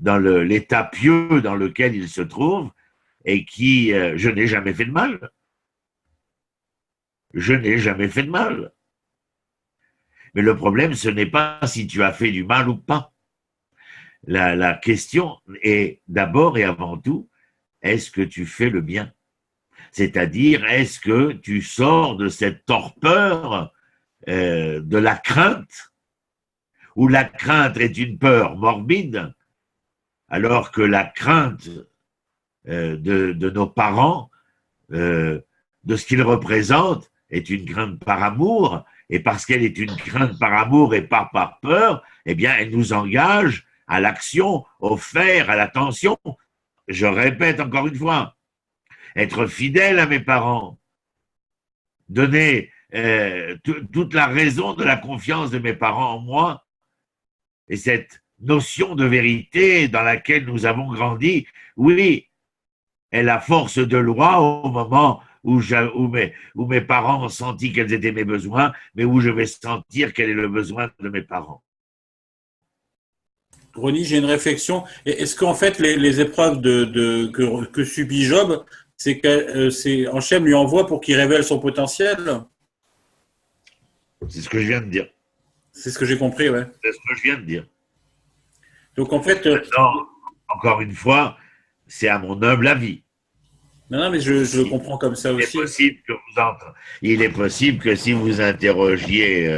A: dans l'état pieux dans lequel il se trouve, et qui, je n'ai jamais fait de mal. Je n'ai jamais fait de mal. Mais le problème, ce n'est pas si tu as fait du mal ou pas. La question est d'abord et avant tout, est-ce que tu fais le bien? C'est-à-dire, est-ce que tu sors de cette torpeur de la crainte, où la crainte est une peur morbide, alors que la crainte de nos parents, de ce qu'ils représentent, est une crainte par amour, et parce qu'elle est une crainte par amour et pas par peur, eh bien, elle nous engage à l'action, au faire, à l'attention. Je répète encore une fois, être fidèle à mes parents, donner toute la raison de la confiance de mes parents en moi, et cette notion de vérité dans laquelle nous avons grandi, oui, est la force de loi au moment où mes parents ont senti quels étaient mes besoins, mais où je vais sentir quel est le besoin de mes parents.
C: Ronnie, j'ai une réflexion. Est-ce qu'en fait, les épreuves que subit Job, c'est que Hachem lui envoie pour qu'il révèle son potentiel?
A: C'est ce que je viens de dire.
C: C'est ce que j'ai compris, ouais.
A: C'est ce que je viens de dire.
C: Donc en fait…
A: Maintenant, encore une fois, c'est à mon humble avis.
C: Non, mais je le comprends comme ça aussi.
A: Il est possible que si vous interrogiez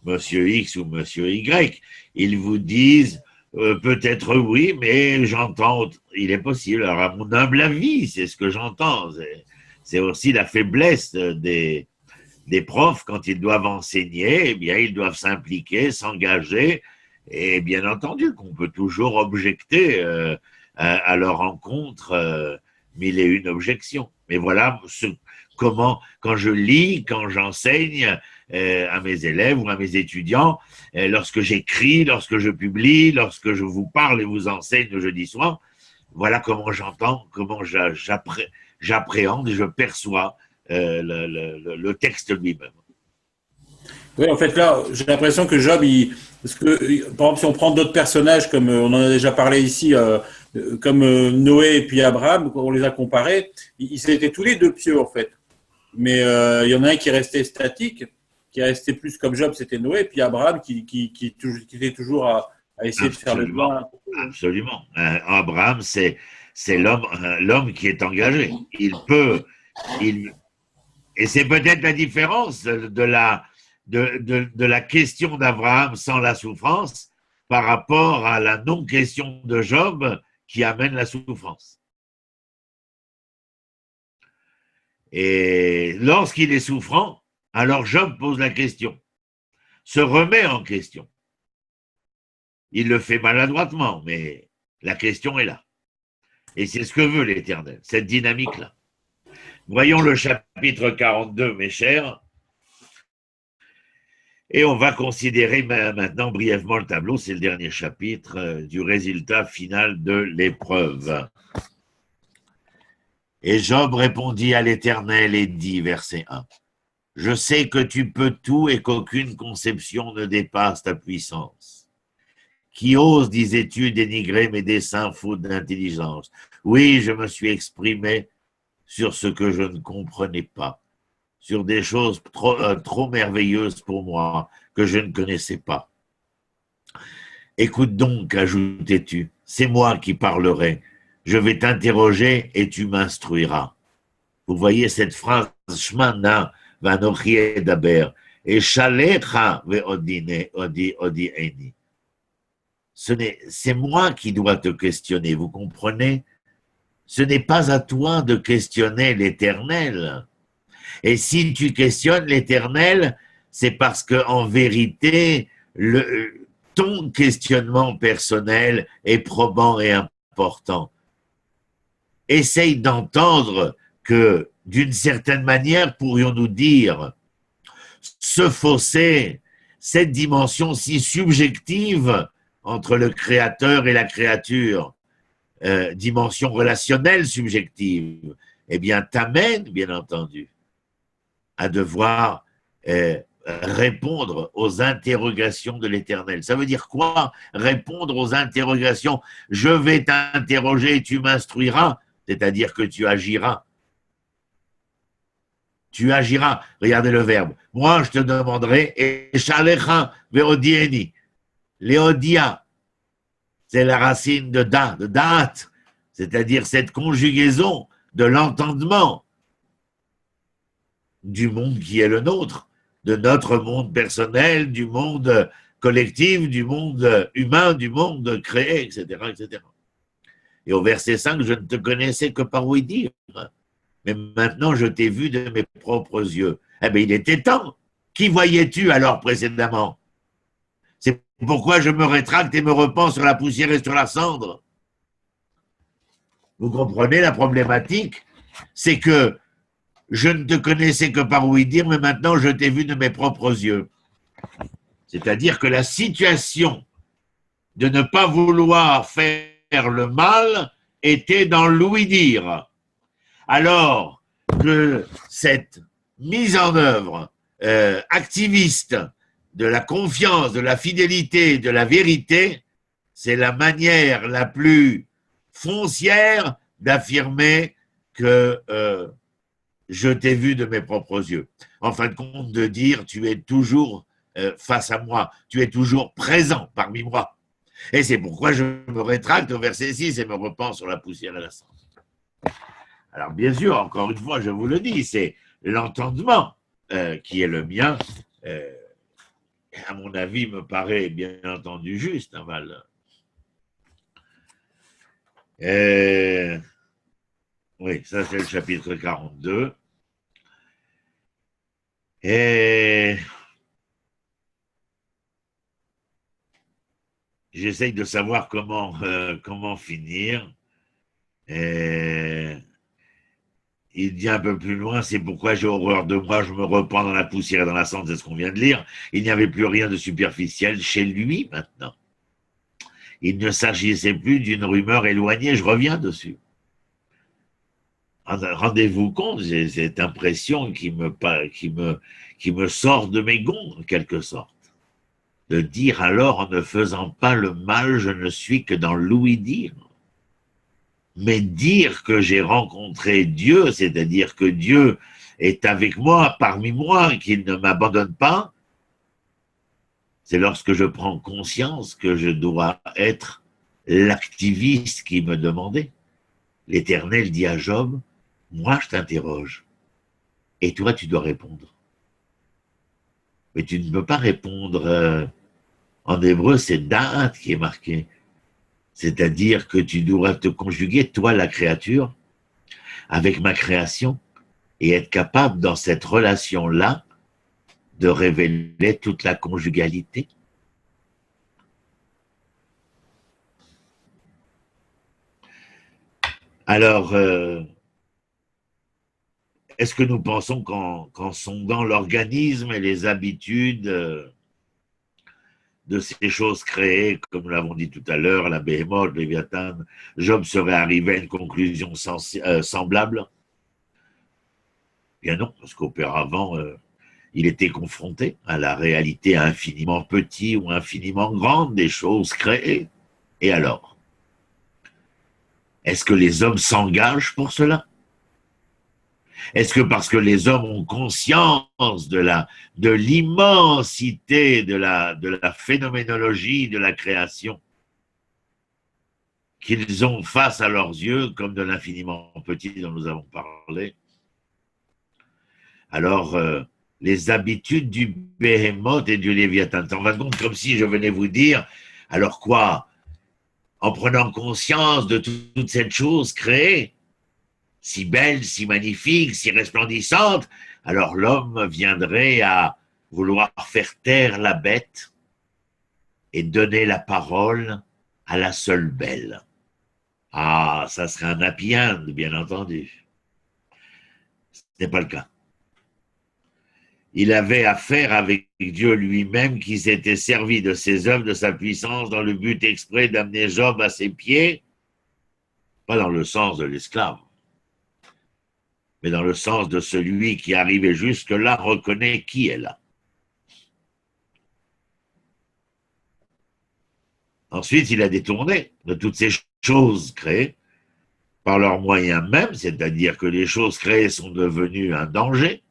A: Monsieur X ou Monsieur Y, ils vous disent peut-être oui, mais j'entends. Il est possible. Alors, à mon humble avis, c'est ce que j'entends. C'est aussi la faiblesse des profs quand ils doivent enseigner. Eh bien, ils doivent s'impliquer, s'engager. Et bien entendu qu'on peut toujours objecter à leur encontre mille et une objections. Mais voilà comment, quand je lis, quand j'enseigne à mes élèves ou à mes étudiants, lorsque j'écris, lorsque je publie, lorsque je vous parle et vous enseigne le jeudi soir, voilà comment j'entends, comment j'appréhende et je perçois le texte lui-même.
C: Oui, en fait, là, j'ai l'impression que Job, parce que, par exemple, si on prend d'autres personnages, comme on en a déjà parlé ici, comme Noé et puis Abraham, on les a comparés, ils étaient tous les deux pieux, en fait. Mais il y en a un qui restait statique, qui restait plus comme Job, c'était Noé, et puis Abraham qui était toujours à essayer de faire le bien.
A: Absolument. Abraham, c'est l'homme qui est engagé. Et c'est peut-être la différence de la question d'Abraham sans la souffrance par rapport à la non-question de Job qui amène la souffrance. Et lorsqu'il est souffrant, alors Job pose la question, se remet en question. Il le fait maladroitement, mais la question est là. Et c'est ce que veut l'Éternel, cette dynamique-là. Voyons le chapitre 42, mes chers. Et on va considérer maintenant brièvement le tableau, c'est le dernier chapitre du résultat final de l'épreuve. Et Job répondit à l'Éternel et dit, verset 1, « Je sais que tu peux tout et qu'aucune conception ne dépasse ta puissance. Qui ose, disais-tu, dénigrer mes desseins faute d'intelligence? Oui, je me suis exprimé sur ce que je ne comprenais pas, sur des choses trop merveilleuses pour moi, que je ne connaissais pas. Écoute donc, ajoutais-tu, c'est moi qui parlerai. Je vais t'interroger et tu m'instruiras. Vous voyez cette phrase, Shmana vanochi edaber, et shalecha ve'odine odi. C'est moi qui dois te questionner, vous comprenez? Ce n'est pas à toi de questionner l'Éternel. Et si tu questionnes l'Éternel, c'est parce que en vérité, ton questionnement personnel est probant et important. Essaye d'entendre que, d'une certaine manière, pourrions-nous dire, ce fossé cette dimension si subjective entre le créateur et la créature, dimension relationnelle subjective, eh bien, t'amène, bien entendu, à devoir répondre aux interrogations de l'Éternel. Ça veut dire quoi? Répondre aux interrogations. Je vais t'interroger et tu m'instruiras, c'est-à-dire que tu agiras. Tu agiras. Regardez le verbe. Moi, je te demanderai, et shalecha ve'odieni. Léodia, c'est la racine de da'at, c'est-à-dire cette conjugaison de l'entendement du monde qui est le nôtre, de notre monde personnel, du monde collectif, du monde humain, du monde créé, etc., etc. Et au verset 5, je ne te connaissais que par ouï dire, mais maintenant je t'ai vu de mes propres yeux. Eh bien, il était temps. Qui voyais-tu alors précédemment? C'est pourquoi je me rétracte et me repens sur la poussière et sur la cendre. Vous comprenez la problématique? C'est que je ne te connaissais que par ouï dire, mais maintenant je t'ai vu de mes propres yeux. C'est-à-dire que la situation de ne pas vouloir faire le mal était dans l'ouï dire. Alors que cette mise en œuvre activiste de la confiance, de la fidélité, de la vérité, c'est la manière la plus foncière d'affirmer que je t'ai vu de mes propres yeux. En fin de compte, de dire tu es toujours face à moi, tu es toujours présent parmi moi. Et c'est pourquoi je me rétracte au verset 6 et me repens sur la poussière et la cendre. Alors bien sûr, encore une fois, je vous le dis, c'est l'entendement qui est le mien, à mon avis, me paraît bien entendu juste, hein, Val. Oui, ça c'est le chapitre 42. Et j'essaye de savoir comment finir. Il dit un peu plus loin, c'est pourquoi j'ai horreur de moi, je me repens dans la poussière et dans la cendre, c'est ce qu'on vient de lire. Il n'y avait plus rien de superficiel chez lui maintenant. Il ne s'agissait plus d'une rumeur éloignée, je reviens dessus. Rendez-vous compte, j'ai cette impression qui me sort de mes gonds, en quelque sorte. De dire alors, en ne faisant pas le mal, je ne suis que dans l'ouï-dire. Mais dire que j'ai rencontré Dieu, c'est-à-dire que Dieu est avec moi, parmi moi, qu'il ne m'abandonne pas, c'est lorsque je prends conscience que je dois être l'activiste qui me demandait. L'Éternel dit à Job, moi je t'interroge, et toi tu dois répondre. Mais tu ne peux pas répondre, en hébreu c'est da'at qui est marqué, c'est-à-dire que tu dois te conjuguer, toi la créature, avec ma création, et être capable dans cette relation-là de révéler toute la conjugalité. Alors, est-ce que nous pensons qu'en sondant l'organisme et les habitudes de ces choses créées, comme nous l'avons dit tout à l'heure, la Béhémoth, Léviathan, Job serait arrivé à une conclusion semblable? Bien non, parce qu'auparavant, il était confronté à la réalité infiniment petite ou infiniment grande des choses créées. Et alors? Est-ce que les hommes s'engagent pour cela? Est-ce que parce que les hommes ont conscience de l'immensité de la phénoménologie de la création, qu'ils ont face à leurs yeux, comme de l'infiniment petit dont nous avons parlé, alors les habitudes du Béhémoth et du Léviathan, en fin de compte, comme si je venais vous dire, alors quoi? En prenant conscience de toute cette chose créée, si belle, si magnifique, si resplendissante, alors l'homme viendrait à vouloir faire taire la bête et donner la parole à la seule belle. Ah, ça serait un happy end, bien entendu. Ce n'est pas le cas. il avait affaire avec Dieu lui-même qui s'était servi de ses œuvres, de sa puissance, dans le but exprès d'amener Job à ses pieds, pas dans le sens de l'esclave, mais dans le sens de celui qui, arrivé jusque-là, reconnaît qui est là. Ensuite, il a détourné de toutes ces choses créées par leurs moyens mêmes, c'est-à-dire que les choses créées sont devenues un danger.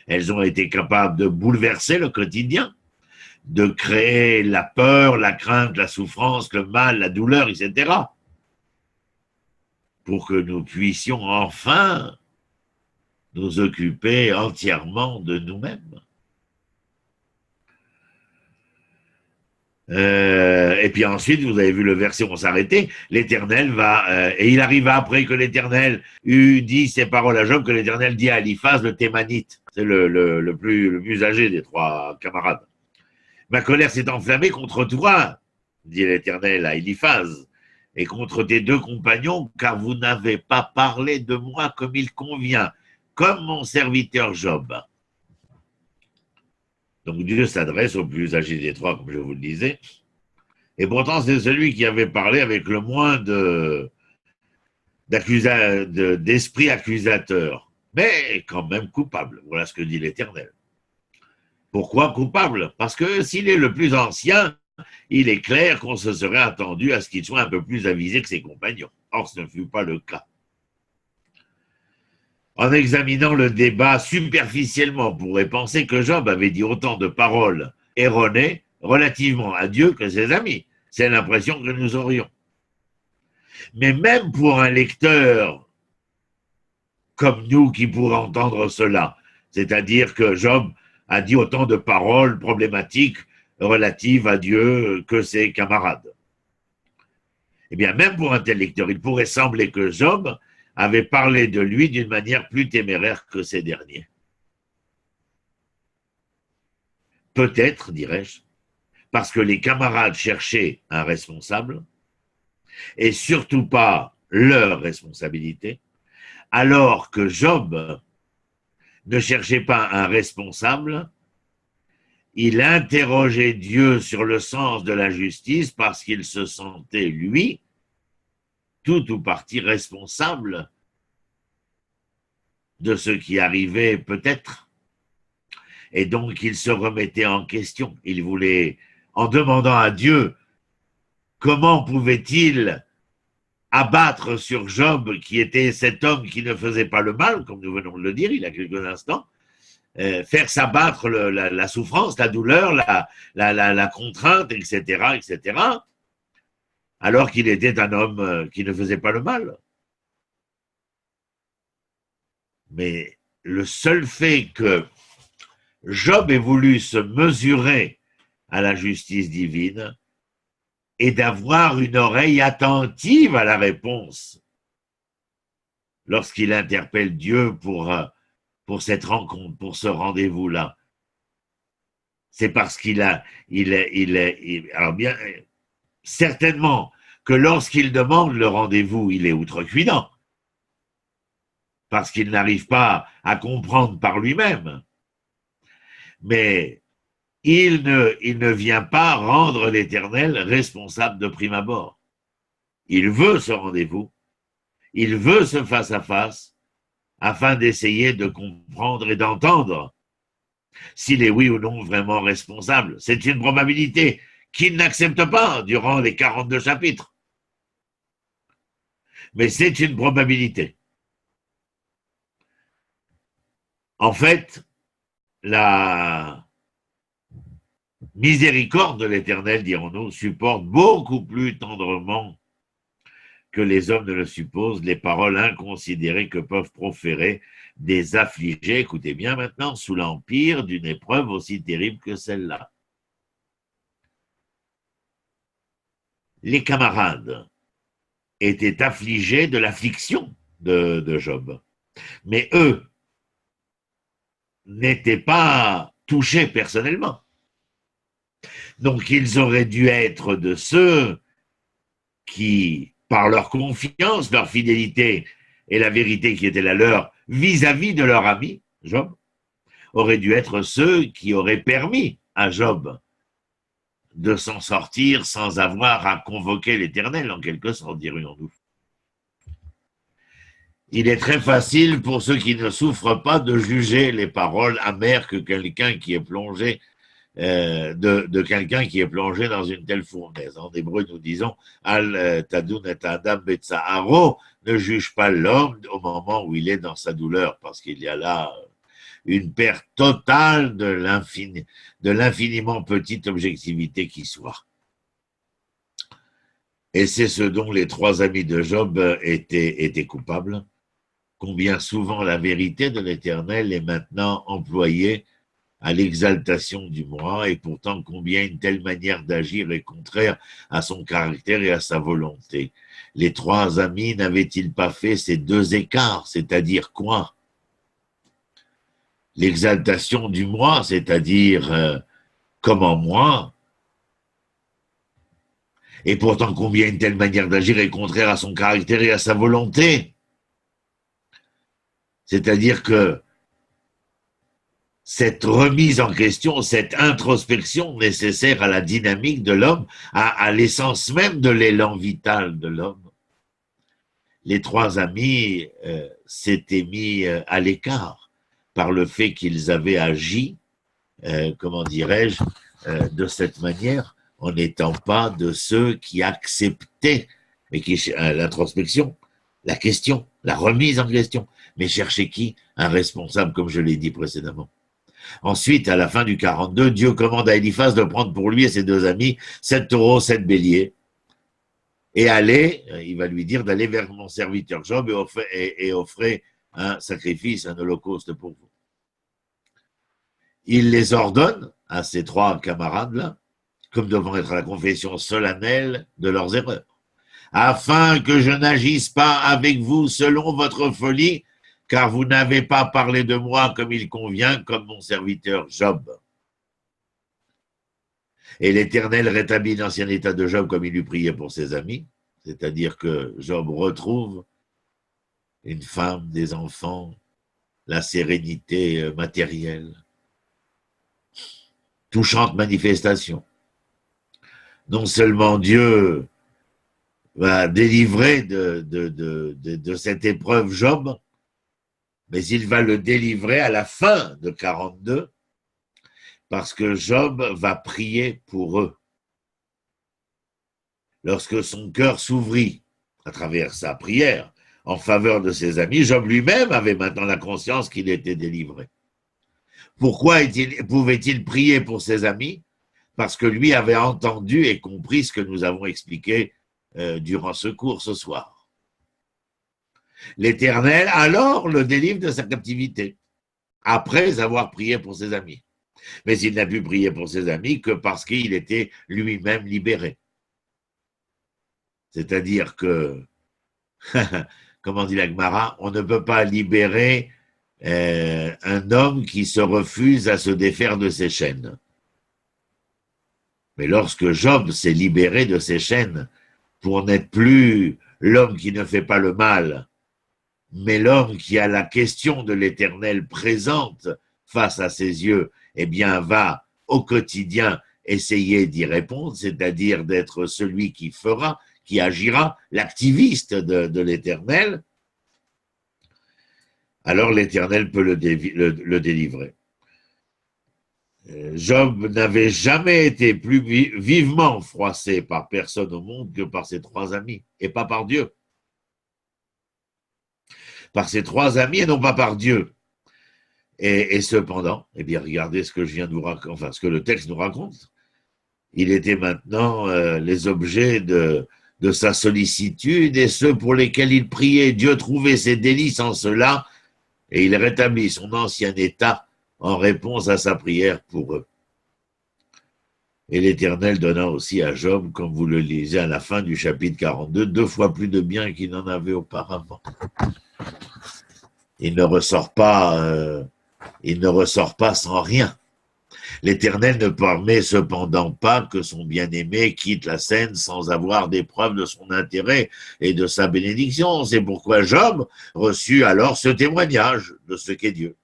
A: Elles ont été capables de bouleverser le quotidien, de créer la peur, la crainte, la souffrance, le mal, la douleur, etc. Pour que nous puissions enfin nous occuper entièrement de nous-mêmes. Et puis ensuite, vous avez vu le verset où on s'arrêtait, l'Éternel va, et il arriva après que l'Éternel eut dit ces paroles à Job, que l'Éternel dit à Eliphaz le Thémanite, c'est le plus âgé des trois camarades. Ma colère s'est enflammée contre toi, dit l'Éternel à Eliphaz, et contre tes deux compagnons, car vous n'avez pas parlé de moi comme il convient, comme mon serviteur Job. Donc Dieu s'adresse au plus âgé des trois, comme je vous le disais. Et pourtant, c'est celui qui avait parlé avec le moins d'esprit accusateur, mais quand même coupable. Voilà ce que dit l'Éternel. Pourquoi coupable? Parce que s'il est le plus ancien, il est clair qu'on se serait attendu à ce qu'il soit un peu plus avisé que ses compagnons. Or, ce ne fut pas le cas. En examinant le débat superficiellement, on pourrait penser que Job avait dit autant de paroles erronées relativement à Dieu que ses amis. C'est l'impression que nous aurions. Mais même pour un lecteur comme nous qui pourrait entendre cela, c'est-à-dire que Job a dit autant de paroles problématiques relatives à Dieu que ses camarades. Eh bien, même pour un tel lecteur, il pourrait sembler que Job avait parlé de lui d'une manière plus téméraire que ces derniers. Peut-être, dirais-je, parce que les camarades cherchaient un responsable, et surtout pas leur responsabilité, alors que Job ne cherchait pas un responsable, il interrogeait Dieu sur le sens de la justice parce qu'il se sentait, lui, tout ou partie responsable de ce qui arrivait peut-être. Et donc, il se remettait en question. Il voulait, en demandant à Dieu, comment pouvait-il abattre sur Job, qui était cet homme qui ne faisait pas le mal, comme nous venons de le dire il y a quelques instants, faire s'abattre la souffrance, la douleur, la contrainte, etc., etc., alors qu'il était un homme qui ne faisait pas le mal. Mais le seul fait que Job ait voulu se mesurer à la justice divine et d'avoir une oreille attentive à la réponse lorsqu'il interpelle Dieu pour cette rencontre, pour ce rendez-vous-là. C'est parce qu'il a, alors bien, certainement que lorsqu'il demande le rendez-vous, il est outrecuidant, parce qu'il n'arrive pas à comprendre par lui-même. Mais il ne vient pas rendre l'Éternel responsable de prime abord. Il veut ce rendez-vous, il veut ce face-à-face, afin d'essayer de comprendre et d'entendre s'il est oui ou non vraiment responsable. C'est une probabilité qu'il n'accepte pas durant les 42 chapitres. Mais c'est une probabilité. En fait, la miséricorde de l'Éternel, dirons-nous, supporte beaucoup plus tendrement que les hommes ne le supposent les paroles inconsidérées que peuvent proférer des affligés, écoutez bien maintenant, sous l'empire d'une épreuve aussi terrible que celle-là. Les camarades étaient affligés de l'affliction de Job, mais eux n'étaient pas touchés personnellement. Donc ils auraient dû être de ceux qui, par leur confiance, leur fidélité et la vérité qui était la leur vis-à-vis de leur ami, Job, auraient dû être ceux qui auraient permis à Job de s'en sortir sans avoir à convoquer l'Éternel, en quelque sorte, dirions-nous. Il est très facile pour ceux qui ne souffrent pas de juger les paroles amères que quelqu'un qui est plongé de quelqu'un qui est plongé dans une telle fournaise. En hébreu, nous disons Al Tadun et Adam Betsaharo, ne juge pas l'homme au moment où il est dans sa douleur, parce qu'il y a là une perte totale de l'infiniment petite objectivité qui soit. Et c'est ce dont les trois amis de Job étaient coupables. Combien souvent la vérité de l'Éternel est maintenant employée à l'exaltation du moi, et pourtant combien une telle manière d'agir est contraire à son caractère et à sa volonté. Les trois amis n'avaient-ils pas fait ces deux écarts, c'est-à-dire quoi? L'exaltation du moi, c'est-à-dire comment moi, et pourtant combien une telle manière d'agir est contraire à son caractère et à sa volonté. C'est-à-dire que cette remise en question, cette introspection nécessaire à la dynamique de l'homme, à l'essence même de l'élan vital de l'homme. Les trois amis s'étaient mis à l'écart par le fait qu'ils avaient agi, comment dirais-je, de cette manière, en n'étant pas de ceux qui acceptaient, mais qui l'introspection, la question, la remise en question. Mais chercher qui? Un responsable, comme je l'ai dit précédemment. Ensuite, à la fin du 42, Dieu commande à Éliphaz de prendre pour lui et ses deux amis 7 taureaux, 7 béliers, et il va lui dire d'aller vers mon serviteur Job et offrir un sacrifice, un holocauste pour vous. Il les ordonne à ces trois camarades-là, comme devant être la confession solennelle de leurs erreurs, afin que je n'agisse pas avec vous selon votre folie, car vous n'avez pas parlé de moi comme il convient, comme mon serviteur Job. Et l'Éternel rétablit l'ancien état de Job comme il eût prié pour ses amis, c'est-à-dire que Job retrouve une femme, des enfants, la sérénité matérielle. Touchante manifestation. Non seulement Dieu va délivrer de cette épreuve Job, mais il va le délivrer à la fin de 42, parce que Job va prier pour eux. Lorsque son cœur s'ouvrit à travers sa prière en faveur de ses amis, Job lui-même avait maintenant la conscience qu'il était délivré. Pourquoi pouvait-il prier pour ses amis? Parce que lui avait entendu et compris ce que nous avons expliqué durant ce cours ce soir. L'Éternel alors le délivre de sa captivité, après avoir prié pour ses amis. Mais il n'a pu prier pour ses amis que parce qu'il était lui-même libéré. C'est-à-dire que, comment dit la Gemara, on ne peut pas libérer un homme qui se refuse à se défaire de ses chaînes. Mais lorsque Job s'est libéré de ses chaînes pour n'être plus l'homme qui ne fait pas le mal, mais l'homme qui a la question de l'Éternel présente face à ses yeux, eh bien, va au quotidien essayer d'y répondre, c'est-à-dire d'être celui qui fera, qui agira, l'activiste de l'Éternel, alors l'Éternel peut le délivrer. Job n'avait jamais été plus vivement froissé par personne au monde que par ses trois amis, et pas par Dieu. Par ses trois amis et non pas par Dieu. Et cependant, eh bien, regardez ce que je viens de vous raconter, enfin, ce que le texte nous raconte. Il était maintenant les objets de sa sollicitude et ceux pour lesquels il priait. Dieu trouvait ses délices en cela et il rétablit son ancien état en réponse à sa prière pour eux. Et l'Éternel donna aussi à Job, comme vous le lisez à la fin du chapitre 42, 2 fois plus de biens qu'il n'en avait auparavant. Il ne ressort pas sans rien. L'Éternel ne permet cependant pas que son bien-aimé quitte la scène sans avoir des preuves de son intérêt et de sa bénédiction. C'est pourquoi Job reçut alors ce témoignage de ce qu'est Dieu.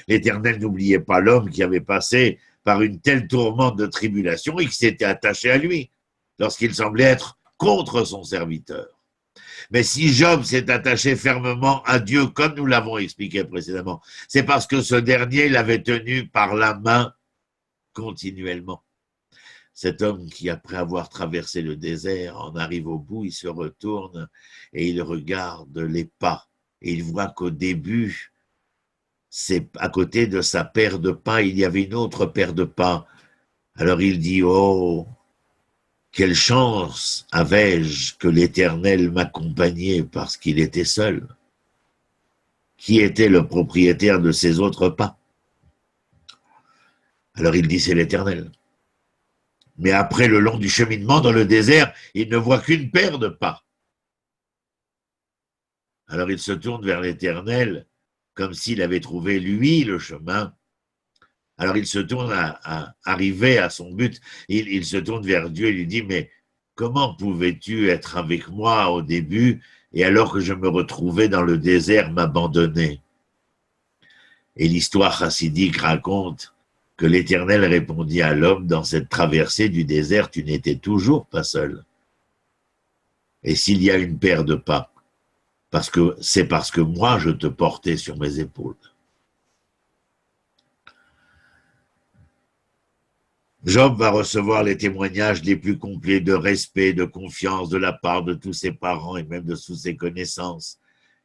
A: l'Éternel n'oubliait pas l'homme qui avait passé par une telle tourmente de tribulation et qui s'était attaché à lui lorsqu'il semblait être contre son serviteur. Mais si Job s'est attaché fermement à Dieu, comme nous l'avons expliqué précédemment, c'est parce que ce dernier l'avait tenu par la main continuellement. Cet homme qui, après avoir traversé le désert, en arrive au bout, il se retourne et il regarde les pas. Et il voit qu'au début, c'est à côté de sa paire de pas, il y avait une autre paire de pas. Alors il dit, oh, quelle chance avais-je que l'Éternel m'accompagnait parce qu'il était seul. Qui était le propriétaire de ces autres pas? Alors il dit, c'est l'Éternel. Mais après, le long du cheminement dans le désert, il ne voit qu'une paire de pas. Alors il se tourne vers l'Éternel comme s'il avait trouvé, lui, le chemin. Alors il se tourne à arriver à son but. Il se tourne vers Dieu et lui dit, mais comment pouvais-tu être avec moi au début et alors que je me retrouvais dans le désert m'abandonner? Et l'histoire chassidique raconte que l'Éternel répondit à l'homme, dans cette traversée du désert, tu n'étais toujours pas seul. Et s'il y a une paire de pas, c'est parce que moi je te portais sur mes épaules. Job va recevoir les témoignages les plus complets de respect, de confiance de la part de tous ses parents et même de toutes ses connaissances.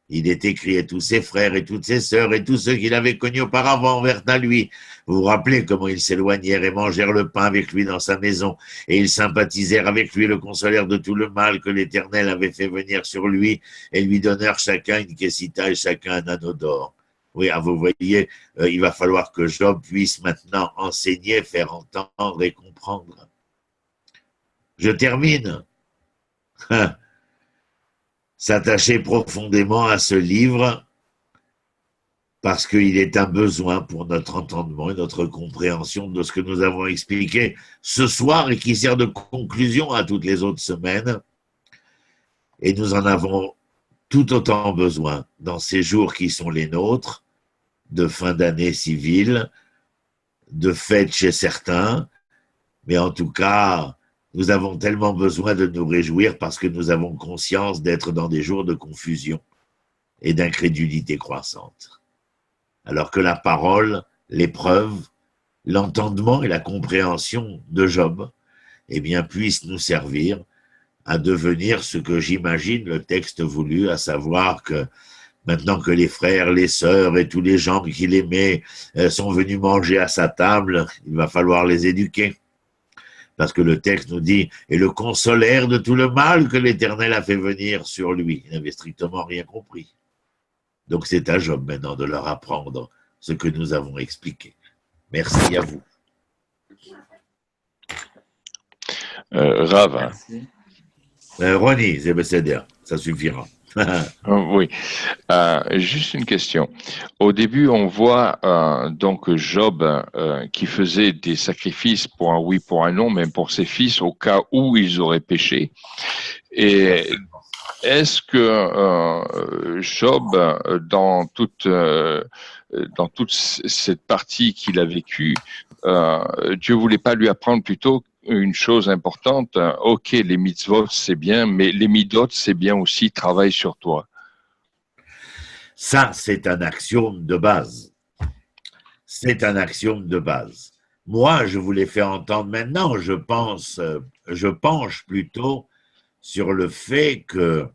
A: Il est écrit à tous ses frères et toutes ses sœurs et tous ceux qu'il avait connus auparavant vers à lui. Vous vous rappelez comment ils s'éloignèrent et mangèrent le pain avec lui dans sa maison et ils sympathisèrent avec lui, le consolèrent de tout le mal que l'Éternel avait fait venir sur lui et lui donnèrent chacun une kessita et chacun un anneau d'or. Oui, vous voyez, il va falloir que Job puisse maintenant enseigner, faire entendre et comprendre. Je termine. S'attacher profondément à ce livre parce qu'il est un besoin pour notre entendement et notre compréhension de ce que nous avons expliqué ce soir et qui sert de conclusion à toutes les autres semaines. Et nous en avons tout autant besoin dans ces jours qui sont les nôtres, de fin d'année civile, de fête chez certains, mais en tout cas, nous avons tellement besoin de nous réjouir parce que nous avons conscience d'être dans des jours de confusion et d'incrédulité croissante. Alors que la parole, l'épreuve, l'entendement et la compréhension de Job, eh bien, puissent nous servir à devenir ce que j'imagine le texte voulu, à savoir que maintenant que les frères, les sœurs et tous les gens qu'il aimait sont venus manger à sa table, il va falloir les éduquer. Parce que le texte nous dit « Et le consolèrent de tout le mal que l'Éternel a fait venir sur lui ». Il n'avait strictement rien compris. Donc c'est à Job maintenant de leur apprendre ce que nous avons expliqué. Merci à vous.
D: Rav.
B: Merci.
A: Ronnie, ça suffira.
D: Oui, juste une question. Au début, on voit donc Job qui faisait des sacrifices pour un oui, pour un non, même pour ses fils au cas où ils auraient péché. Et est-ce que Job, dans toute cette partie qu'il a vécue, Dieu voulait pas lui apprendre plutôt une chose importante, ok, les mitzvot c'est bien, mais les midot c'est bien aussi, travaille sur toi.
A: Ça, c'est un axiome de base. C'est un axiome de base. Moi, je vous l'ai fait entendre maintenant, je penche plutôt sur le fait que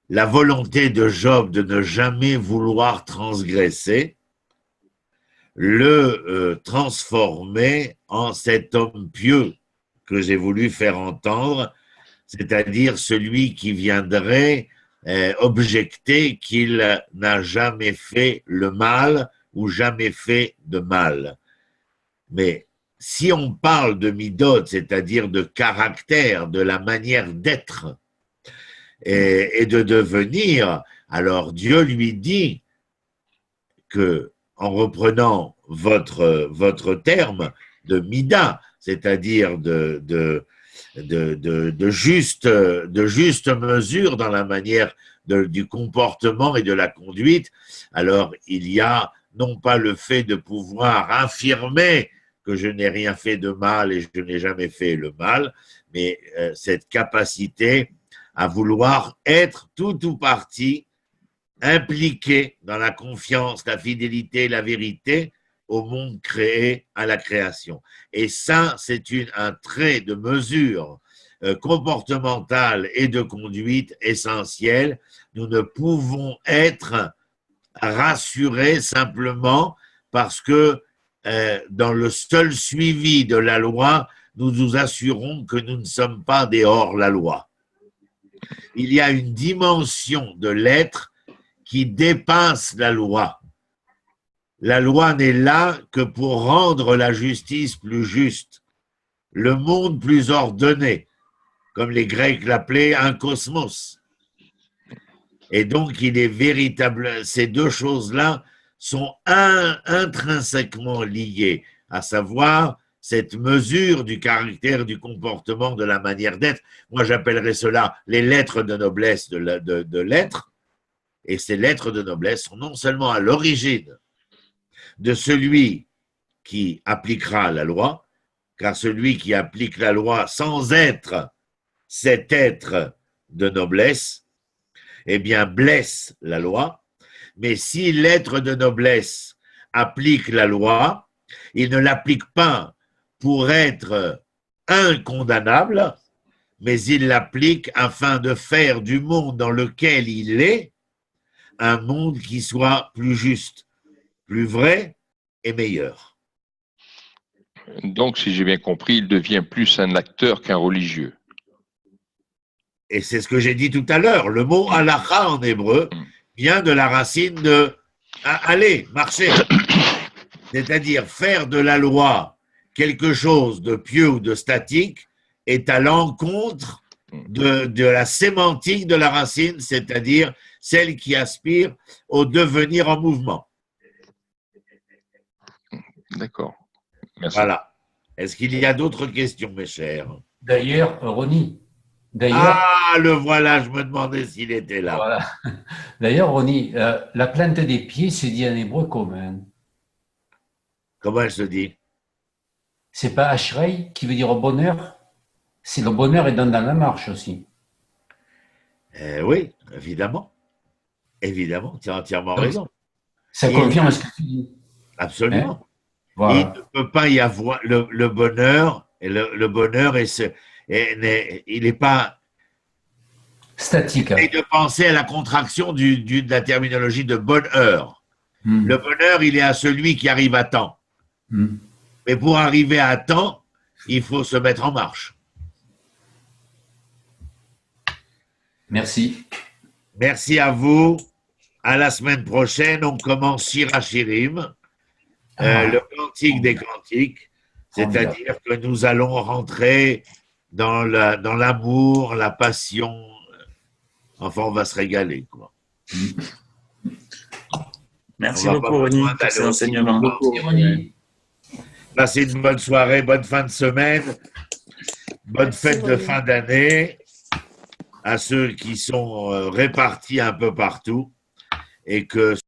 A: la volonté de Job de ne jamais vouloir transgresser le transformer en cet homme pieux que j'ai voulu faire entendre, c'est-à-dire celui qui viendrait objecter qu'il n'a jamais fait le mal ou jamais fait de mal. Mais si on parle de midot, c'est-à-dire de caractère, de la manière d'être et de devenir, alors Dieu lui dit que, en reprenant votre terme de mida, c'est-à-dire de juste mesure dans la manière du comportement et de la conduite, alors il y a non pas le fait de pouvoir affirmer que je n'ai rien fait de mal et je n'ai jamais fait le mal, mais cette capacité à vouloir être tout ou partie impliqué dans la confiance, la fidélité, la vérité au monde créé, à la création. Et ça, c'est un trait de mesure comportementale et de conduite essentiel. Nous ne pouvons être rassurés simplement parce que dans le seul suivi de la loi, nous nous assurons que nous ne sommes pas des hors-la-loi. Il y a une dimension de l'être qui dépasse la loi. La loi n'est là que pour rendre la justice plus juste, le monde plus ordonné, comme les Grecs l'appelaient un cosmos. Et donc, il est véritable, ces deux choses-là sont intrinsèquement liées, à savoir cette mesure du caractère, du comportement, de la manière d'être. Moi, j'appellerais cela les lettres de noblesse de l'être. Et ces lettres de noblesse sont non seulement à l'origine de celui qui appliquera la loi, car celui qui applique la loi sans être cet être de noblesse, eh bien blesse la loi, mais si l'être de noblesse applique la loi, il ne l'applique pas pour être incondamnable, mais il l'applique afin de faire du monde dans lequel il est un monde qui soit plus juste, plus vrai et meilleur.
D: Donc, si j'ai bien compris, il devient plus un acteur qu'un religieux.
A: Et c'est ce que j'ai dit tout à l'heure. Le mot halakha en hébreu vient de la racine de aller, marcher. C'est-à-dire faire de la loi quelque chose de pieux ou de statique est à l'encontre de la sémantique de la racine, c'est-à-dire celle qui aspire au devenir en mouvement.
D: D'accord. Merci.
A: Voilà. Est-ce qu'il y a d'autres questions, mes chers?
E: D'ailleurs, Ronnie,
A: le voilà, je me demandais s'il était là.
E: voilà. D'ailleurs, Ronnie, la plante des pieds se dit en hébreu comment?
A: Comment elle se dit?
E: C'est pas Ashrei qui veut dire bonheur? C'est le bonheur est dans la marche aussi.
A: Oui, évidemment. Évidemment, tu as entièrement raison.
E: Ça confirme ce que tu dis.
A: Absolument.
E: Hein? Voilà.
A: Il ne peut pas y avoir le bonheur, et le bonheur il n'est pas
E: statique.
A: Et de penser à la contraction de la terminologie de bonheur. Le bonheur, il est à celui qui arrive à temps. Mais pour arriver à temps, il faut se mettre en marche.
E: Merci.
A: Merci à vous. À la semaine prochaine, on commence Shirachirim, le cantique des cantiques, c'est-à-dire que nous allons rentrer dans l'amour, la passion. Enfin, on va se régaler, quoi.
B: Merci beaucoup, Ronnie, pour ces enseignements.
A: Passez une bonne soirée, bonne fin de semaine, bonne fête de fin d'année à ceux qui sont répartis un peu partout et que